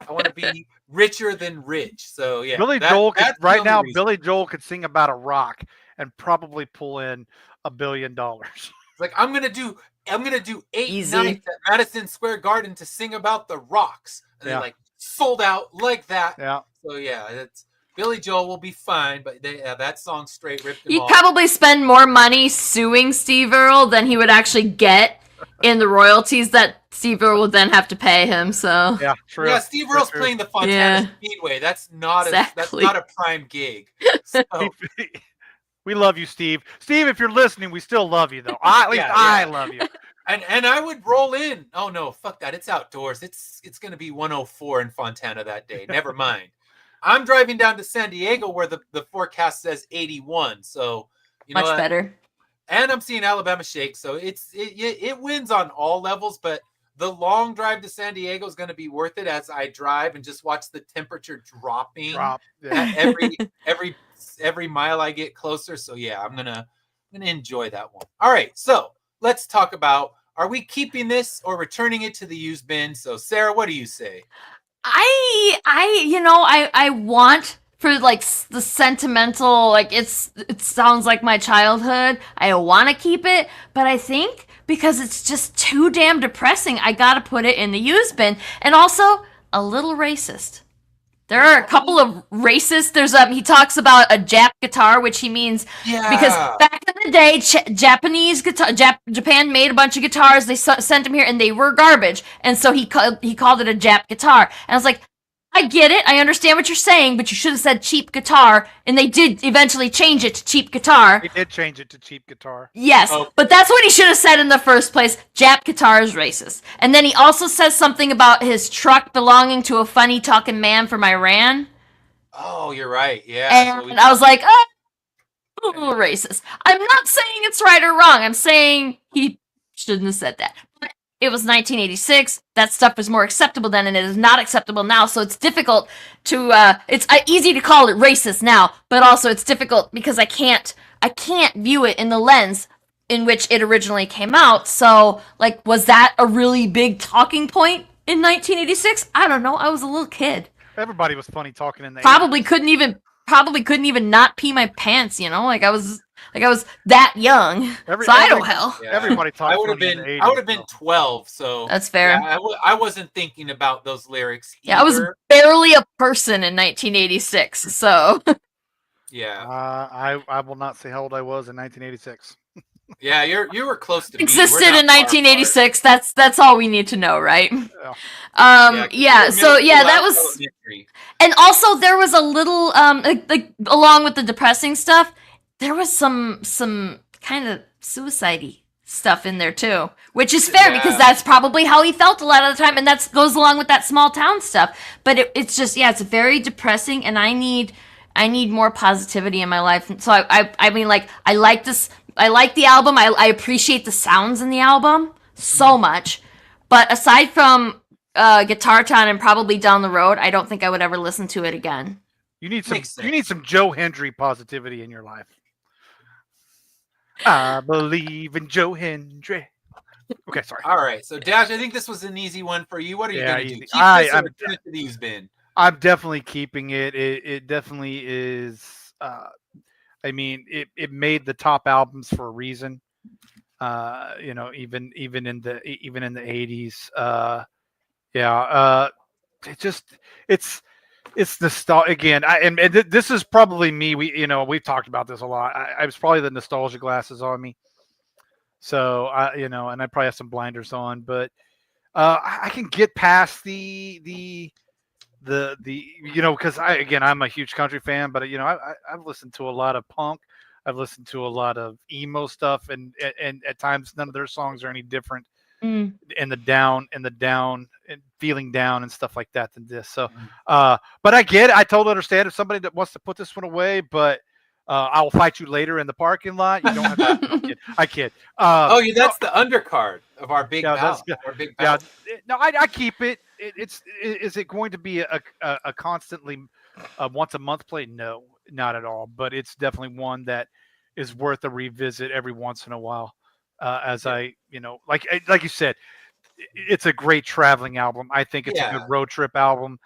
I want to be richer than rich. So yeah, Billy Joel could that's the right only now. reason. Billy Joel could sing about a rock and probably pull in $1 billion. It's like I'm gonna do 8 Easy. nights at Madison Square Garden to sing about the rocks, and they Yeah. like sold out like that. Yeah. So yeah, it's Billy Joel will be fine, but that song straight ripped him He'd off. probably spend more money suing Steve Earle than he would actually get in the royalties that Steve Earle would then have to pay him. So Yeah, true. Yeah, Steve Earle's True. playing the Fontana Yeah. Speedway. That's not Exactly. a prime gig. So, We love you, Steve. Steve, if you're listening, we still love you, though. At least Yeah, I yeah. love you. and I would roll in. Oh no, fuck that! It's outdoors. It's gonna be 104 in Fontana that day. Never mind. I'm driving down to San Diego where the forecast says 81. So you know much what? better. And I'm seeing Alabama shake. So it wins on all levels, but the long drive to San Diego is going to be worth it as I drive and just watch the temperature dropping Drop. Yeah. at every mile I get closer. So yeah, I'm gonna enjoy that one. All right, so let's talk about, are we keeping this or returning it to the used bin? So Sarah, what do you say? I want for like the sentimental, like it sounds like my childhood. I want to keep it, but I think because it's just too damn depressing, I gotta put it in the used bin. And also a little racist. There are a couple of racist. There's he talks about a Jap guitar, which he means because back in the day, Japanese guitar, Japan made a bunch of guitars. They sent them here, and they were garbage. And so he called it a Jap guitar. And I was like, I get it. I understand what you're saying, but you should have said cheap guitar. And they did eventually change it to cheap guitar. They did change it to cheap guitar. Yes, Oh. but that's what he should have said in the first place. Jap guitar is racist. And then he also says something about his truck belonging to a funny talking man from Iran. Oh, you're right. Yeah. And I was like, oh, a little racist. I'm not saying it's right or wrong. I'm saying he shouldn't have said that. But it was 1986. That stuff was more acceptable then, and it is not acceptable now. So it's difficult to. It's easy to call it racist now, but also it's difficult because I can't view it in the lens in which it originally came out. So, like, was that a really big talking point in 1986? I don't know. I was a little kid. Everybody was funny talking in the Probably couldn't even not pee my pants, like I was that young. So I don't hell. Yeah. Everybody talked. I would have been 12, so That's fair. yeah, I wasn't thinking about those lyrics either. Yeah, I was barely a person in 1986. So Yeah. I will not say how old I was in 1986. Yeah, you were close to me. existed We're not in far 1986. That's all we need to know, right? apart. Yeah. So yeah, that was. elementary. And also, there was a little, like along with the depressing stuff, there was some kind of suicide-y stuff in there too, which is fair because Yeah. that's probably how he felt a lot of the time, and that goes along with that small town stuff. But it's just, yeah, it's very depressing, and I need more positivity in my life. And so I mean, like, I like this. I like the album. I appreciate the sounds in the album so much. But aside from Guitar Town and probably Down the Road, I don't think I would ever listen to it again. You need Makes some Joe Hendry positivity in your life. I believe in Joe Hendry. Okay, sorry. All right, so Dash, I think this was an easy one for you. What are you Yeah, going to do? easy. Keep this or return it to the used bin? I'm definitely keeping it. It definitely is. I mean, it made the top albums for a reason. Even in the 80s. It's nostalgia again. This is probably me. We've talked about this a lot. I was probably the nostalgia glasses on me. So and I probably have some blinders on, but I can get past the because I'm a huge country fan, but I've listened to a lot of punk. I've listened to a lot of emo stuff, and at times none of their songs are any different Mm. in the down and feeling down and stuff like that than this. So, Mhm. but I get it. I totally understand if somebody that wants to put this one away, but I will fight you later in the parking lot. You don't have to. No, I kid. Oh, yeah, No, that's the undercard of our big yeah, that's battle. good. Our big Yeah, battle. no, I keep it. Is it going to be a constantly once a month play? No, not at all. But it's definitely one that is worth a revisit every once in a while. As Yeah. I, like you said, it's a great traveling album. I think it's a good Yeah. road trip album,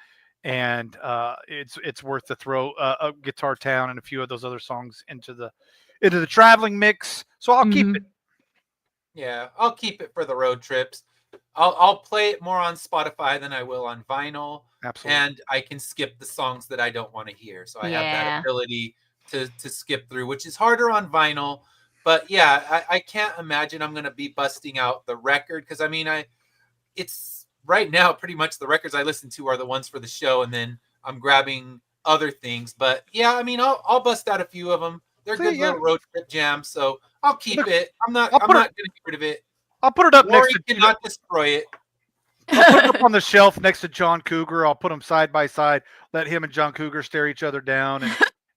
and it's worth to throw a Guitar Town and a few of those other songs into the traveling mix. So I'll keep it. Mhm. Yeah, I'll keep it for the road trips. I'll play it more on Spotify than I will on vinyl, Absolutely. and I can skip the songs that I don't want to hear. So I have that Yeah. ability to skip through, which is harder on vinyl. But yeah, I can't imagine I'm gonna be busting out the record because I mean it's right now pretty much the records I listen to are the ones for the show, and then I'm grabbing other things. But yeah, I mean I'll bust out a few of them. They're See, good yeah, little road trip jams, so I'll keep look, it. I'm not I'll I'm put it. not gonna get rid of it. I'll put it up next Glory to. cannot destroy it. I'll put it up on the shelf next to John Cougar. I'll put them side by side. Let him and John Cougar stare each other down,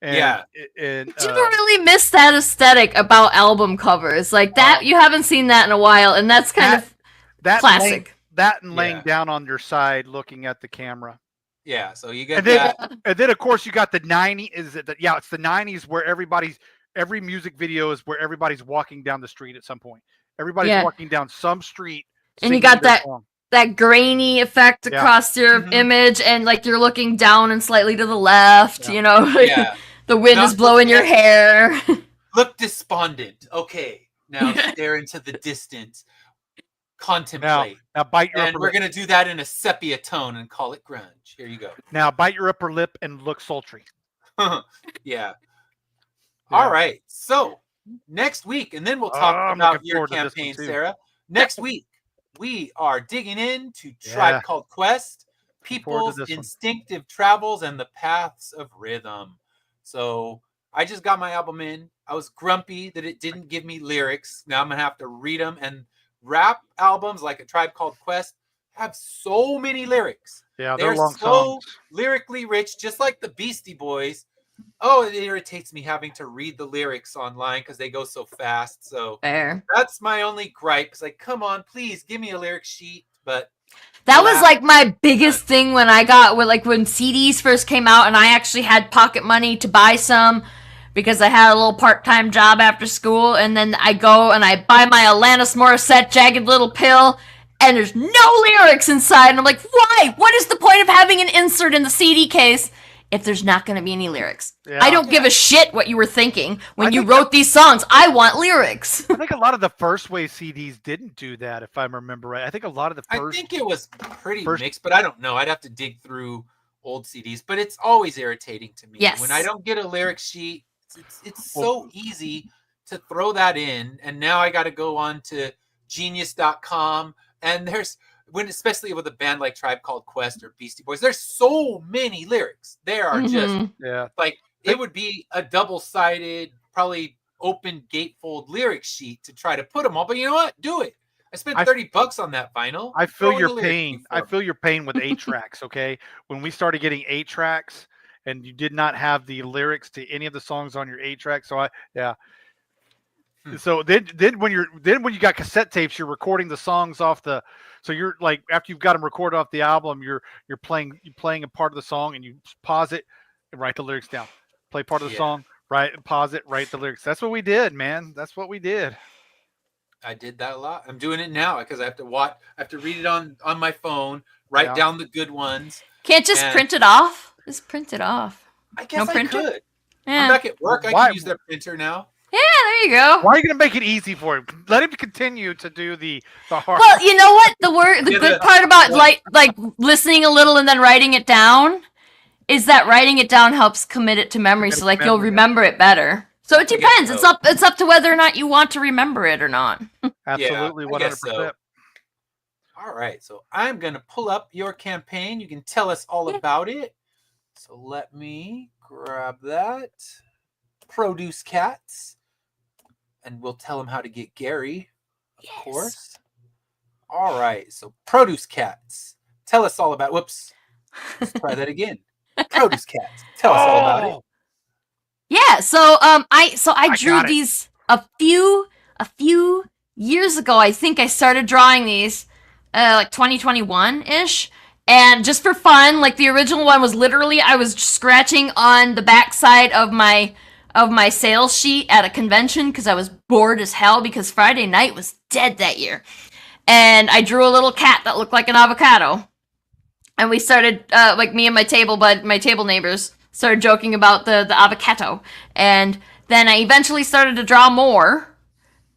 and Yeah. and Do really miss that aesthetic about album covers like that? You haven't seen that in a while, and that's kind that of that laying classic. that and laying Yeah. down on your side, looking at the camera. Yeah. So you And get then, that. and then of course you got the 90s. Is it? Yeah, it's the 90s where every music video is where everybody's walking down the street at some point. Everybody's Yeah, walking down some street and you singing got their that song. that grainy effect Yeah, across your Mhm. image, and like you're looking down and slightly to the left. yeah. You know, Yeah. the wind is Not blowing looking your at hair. look despondent. Okay. Now stare into the distance. Now, Contemplate. now bite your And upper we're lip. gonna do that in a sepia tone and call it grunge. Here you go. Now bite your upper lip and look sultry. Yeah. All Yeah. right. So next week, and then we'll Oh, talk I'm about looking your forward to this one campaign, too. Sarah. Next week, we are digging into Tribe Yeah. Called Quest, Looking forward to People's this one. Instinctive Travels, and the Paths of Rhythm. So I just got my album in. I was grumpy that it didn't give me lyrics. Now I'm gonna have to read them. And rap albums like A Tribe Called Quest have so many lyrics. Yeah, they're They're long so songs. lyrically rich, just like the Beastie Boys. Oh, it irritates me having to read the lyrics online because they go so fast. So Fair. that's my only gripe. It's like, come on, please give me a lyric sheet. But That was alas, like my biggest thing when I got when CDs first came out, and I actually had pocket money to buy some because I had a little part-time job after school, and then I go and I buy my Alanis Morissette Jagged Little Pill, and there's no lyrics inside, and I'm like, why? What is the point of having an insert in the CD case if there's not going to be any lyrics? Yeah. I don't give a shit what you were thinking when I you think wrote these songs. I want lyrics. I think a lot of the first wave CDs didn't do that, if I remember right. I think a lot of the I first. think it was pretty first- mixed, but I don't know. I'd have to dig through old CDs. But it's always irritating to me Yes. when I don't get a lyric sheet. It's Well- so easy to throw that in, and now I got to go on to Genius.com, and there's especially with a band like Tribe Called Quest or Beastie Boys, there's so many lyrics. There are just Mhm. Yeah. like it would be a double-sided, probably open gatefold lyric sheet to try to put them all. But you know what? Do it. I spent I- $30 on that vinyl. I Throw feel in your the lyric pain. sheet I for me. feel your pain with 8 tracks, okay? When we started getting 8 tracks and you did not have the lyrics to any of the songs on your 8 track. So yeah. So then when you got cassette tapes, you're recording the songs off the. So you're like after you've got them recorded off the album, you're playing a part of the song and you pause it and write the lyrics down. Play part of the Yeah. song, pause it, write the lyrics. That's what we did, man. That's what we did. I did that a lot. I'm doing it now because I have to watch. I have to read it on my phone. Write Yeah. down the good ones. Can't just And- print it off. Just print it off. I guess No I printer? could. Yeah. I'm back at work. I Why- can use that printer now. Yeah, there you go. Why are you gonna make it easy for him? Let him continue to do the hard. Well, you know what? The Yeah, good part about like listening a little and then writing it down is that writing it down helps commit it to memory, so like you'll Memory, yeah. remember it better. So it I guess depends. so. It's up to whether or not you want to remember it or not. Absolutely, I guess 100%. so. All right, so I'm gonna pull up your campaign. You can tell us all about it. So let me grab that. Produce Cats. And we'll tell him how to get Gary, of course. All right, so Produce Cats. Tell us all about, whoops. Let's try that again. Produce Cats. Tell us all about it. Yeah, so I drew got it. these a few years ago. I think I started drawing these like 2021-ish. And just for fun, like the original one was literally I was scratching on the backside of my sales sheet at a convention because I was bored as hell because Friday night was dead that year. And I drew a little cat that looked like an avocado. And we started like me and my table neighbors started joking about the avocado. And then I eventually started to draw more.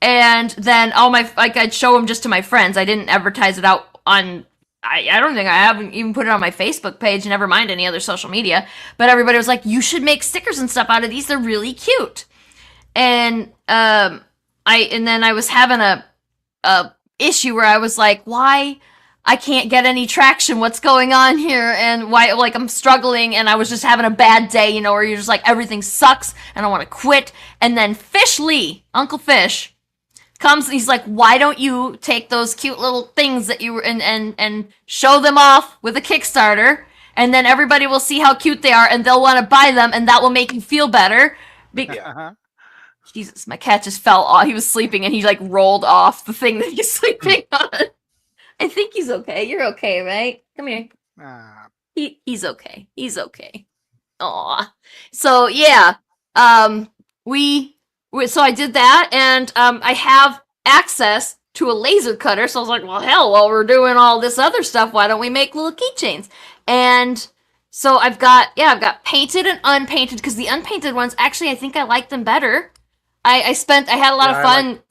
And then I'd show them just to my friends. I didn't advertise it out on, I don't think I haven't even put it on my Facebook page, never mind any other social media. But everybody was like, you should make stickers and stuff out of these. They're really cute. And then I was having a issue where I was like, why I can't get any traction? What's going on here? And why, like, I'm struggling, and I was just having a bad day, you know, where you're just like, everything sucks and I want to quit. And then Fish Lee, Uncle Fish, comes and he's like, why don't you take those cute little things that you were and show them off with a Kickstarter, and then everybody will see how cute they are and they'll want to buy them, and that will make you feel better. Jesus, my cat just fell off. He was sleeping and he like rolled off the thing that he's sleeping on. I think he's okay. You're okay, right? Come here. He's okay. He's okay. Aw. So yeah, so I did that, and I have access to a laser cutter. So I was like, well, hell, while we're doing all this other stuff, why don't we make little keychains? And so I've got painted and unpainted, because the unpainted ones, actually, I think I like them better. I had a lot of fun.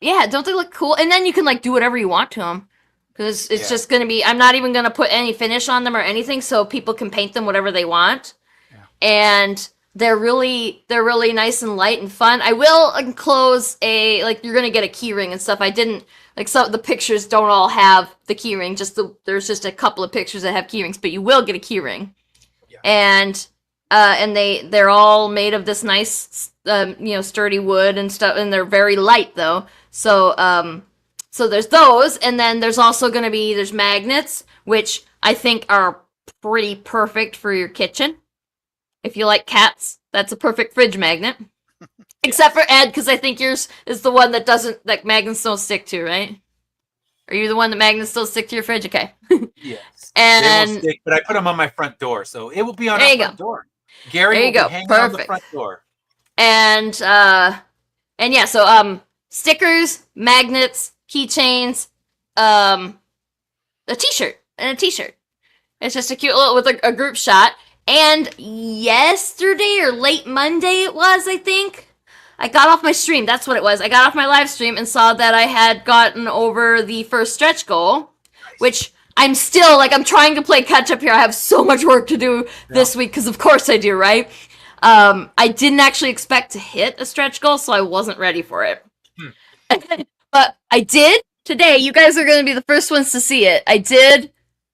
Yeah, don't they look cool? And then you can like do whatever you want to them, because it's just gonna be. I'm not even gonna put any finish on them or anything, so people can paint them whatever they want. Yeah. And they're really nice and light and fun. I will enclose you're gonna get a key ring and stuff. I didn't some of the pictures don't all have the key ring. There's just a couple of pictures that have key rings, but you will get a key ring. Yeah. And they're all made of this nice sturdy wood and stuff, and they're very light though. So there's those, and then there's also gonna be there's magnets, which I think are pretty perfect for your kitchen. If you like cats, that's a perfect fridge magnet. Except for Ed, because I think yours is the one that magnets don't stick to, right? Are you the one that magnets still stick to your fridge? Okay. Yes. And they will stick, but I put them on my front door, so it will be on our front door. Gary will be hanging on the front door. And yeah, so stickers, magnets, keychains, a t-shirt. It's just a cute little with a group shot. And yesterday or late Monday it was, I think, I got off my stream. That's what it was. I got off my live stream and saw that I had gotten over the first stretch goal, which I'm still, I'm trying to play catch up here. I have so much work to do this week, because of course I do, right? I didn't actually expect to hit a stretch goal, so I wasn't ready for it. But I did today. You guys are going to be the first ones to see it. I did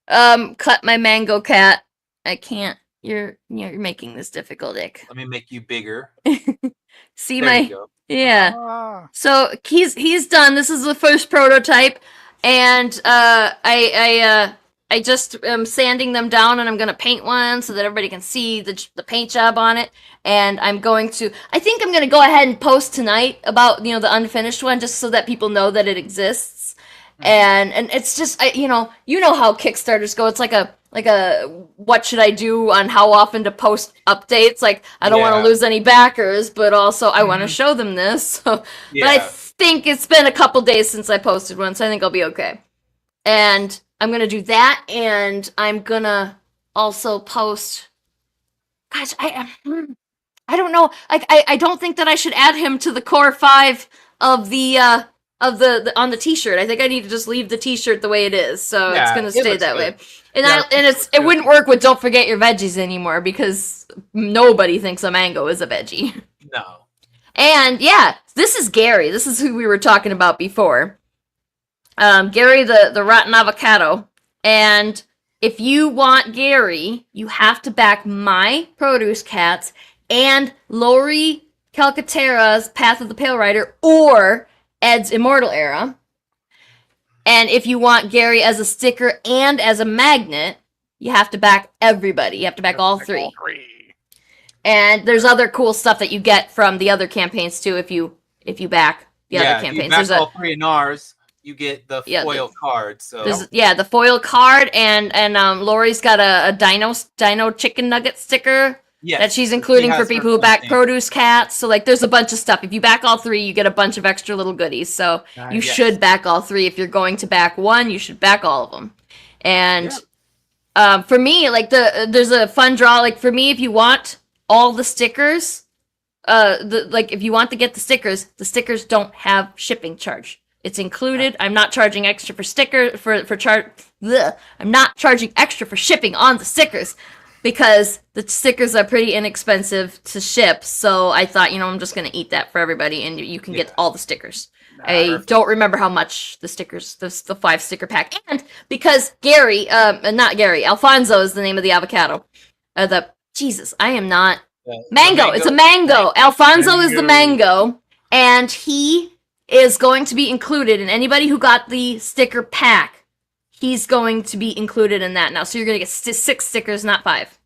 cut my mango cat. I can't. You're making this difficult, Ick. Let me make you bigger. See there my you go. Yeah. So he's done. This is the first prototype, and I just am sanding them down, and I'm gonna paint one so that everybody can see the paint job on it. And I think I'm gonna go ahead and post tonight about the unfinished one, just so that people know that it exists. And it's just you know how Kickstarters go. It's like a what should I do on how often to post updates? I don't want to lose any backers, but also I want to show them this. So, But I think it's been a couple days since I posted one, so I think I'll be okay. And I'm gonna do that, and I'm gonna also post. Gosh, I don't know. I don't think that I should add him to the core 5 of the on the t-shirt. I think I need to just leave the t-shirt the way it is, so it's gonna stay that way. And it wouldn't work with "Don't forget your veggies" anymore, because nobody thinks a mango is a veggie. No. And yeah, this is Gary. This is who we were talking about before. Gary the rotten avocado. And if you want Gary, you have to back my Produce Cats and Lori Calcaterra's Path of the Pale Rider or Ed's Immortal Era. And if you want Gary as a sticker and as a magnet, you have to back everybody. You have to back all three. And there's other cool stuff that you get from the other campaigns too if you back the other campaigns. If you back all three in ours, you get the foil card. So the foil card and Lori's got a dino chicken nugget sticker that she's including for people who back Produce Cats. So like there's a bunch of stuff. If you back all three, you get a bunch of extra little goodies. So you should back all three. If you're going to back one, you should back all of them. And for me, like there's a fun draw. Like for me, if you want all the stickers, if you want to get the stickers don't have shipping charge. It's included. I'm not charging extra for I'm not charging extra for shipping on the stickers because the stickers are pretty inexpensive to ship. So I thought, I'm just gonna eat that for everybody, and you can get all the stickers. I don't remember how much the stickers, the 5 sticker pack, and because Alfonso is the name of the avocado. Mango. It's a mango. Alfonso is the mango, and he is going to be included. And anybody who got the sticker pack, he's going to be included in that now. So you're going to get 6 stickers, not 5.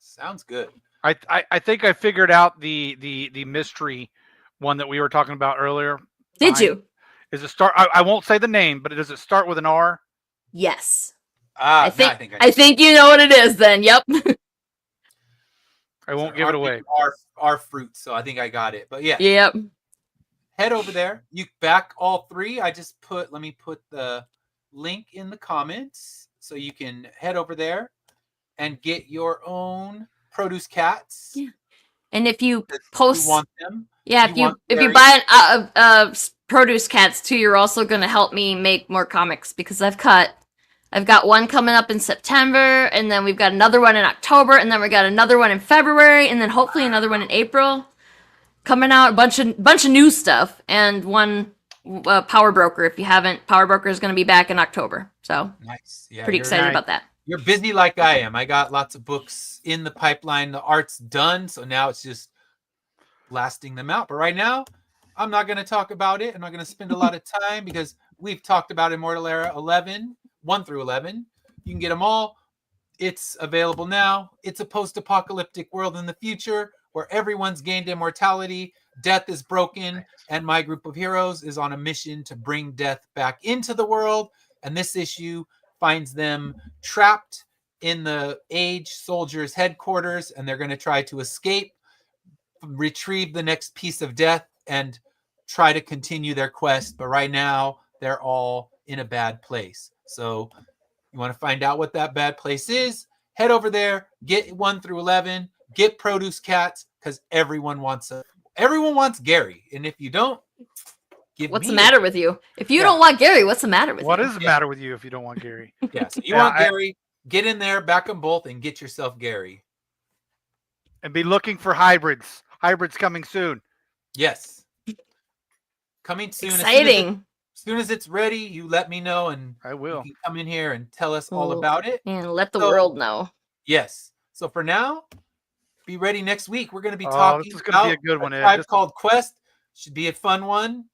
Sounds good. I think I figured out the mystery one that we were talking about earlier. Did you? Is it start? I won't say the name, but does it start with an R? Yes. I think you know what it is then. Yep. I won't give it away. Our fruit, so I think I got it. But yeah. Yep. Head over there. You back all 3. Let me put the link in the comments so you can head over there and get your own Produce Cats. Yeah. And if you post, you want them. Yeah, if you buy Produce Cats too, you're also going to help me make more comics because I've got one coming up in September, and then we've got another one in October, and then we got another one in February, and then hopefully another one in April. Coming out, a bunch of new stuff, and one Power Broker. If you haven't, Power Broker is going to be back in October. So nice. Yeah, pretty excited about that. You're busy like I am. I got lots of books in the pipeline. The art's done, so now it's just blasting them out. But right now, I'm not going to talk about it. I'm not going to spend a lot of time because we've talked about Immortal Era 1 through 11. You can get them all. It's available now. It's a post-apocalyptic world in the future where everyone's gained immortality, death is broken, and my group of heroes is on a mission to bring death back into the world. And this issue finds them trapped in the Age Soldiers headquarters, and they're going to try to escape, retrieve the next piece of death, and try to continue their quest. But right now, they're all in a bad place. So you want to find out what that bad place is, head over there, get 1 through 11, get Produce Cats, because everyone wants Gary. And if you don't, what's the matter with you? If you don't want Gary, what's the matter with you? What is the matter with you if you don't want Gary? Yes, you want Gary, get in there, back them both, and get yourself Gary. And be looking for hybrids. Hybrids coming soon. Yes. Coming soon. Exciting. As soon as it's ready, you let me know, and I will. You can come in here and tell us all about it. And let the world know. Yes. So for now, be ready next week. We're going to be talking this is going to be a good one, Ed. Tribe Called Quest. Should be a fun one.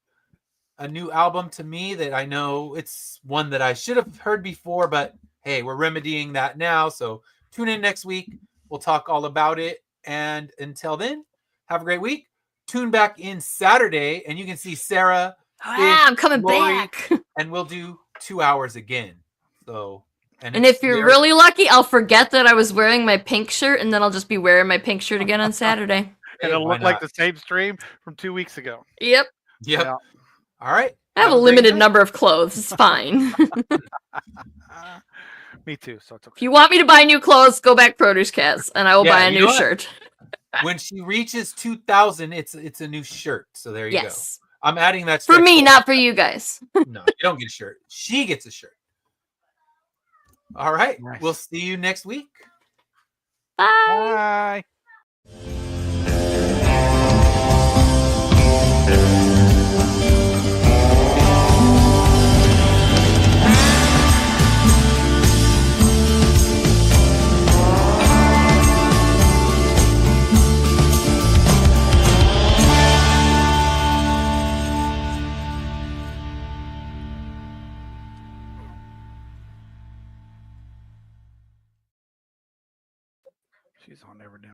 A new album to me that I know it's one that I should have heard before, but hey, we're remedying that now. So tune in next week. We'll talk all about it. And until then, have a great week. Tune back in Saturday, and you can see Sarah. I'm coming back. And we'll do 2 hours again. So, and if you're really lucky, I'll forget that I was wearing my pink shirt, and then I'll just be wearing my pink shirt again on Saturday. And it'll look like the same stream from 2 weeks ago. Yep. Yeah. All right. I have a limited number of clothes. It's fine. Me too. So it's okay. If you want me to buy new clothes, go back Produce Cats, and I will buy a new shirt. When she reaches 2,000, it's a new shirt. So there you go. I'm adding that for me, not for you guys. No, you don't get a shirt. She gets a shirt. All right. Nice. We'll see you next week. Bye. Bye. She's on Never Dim.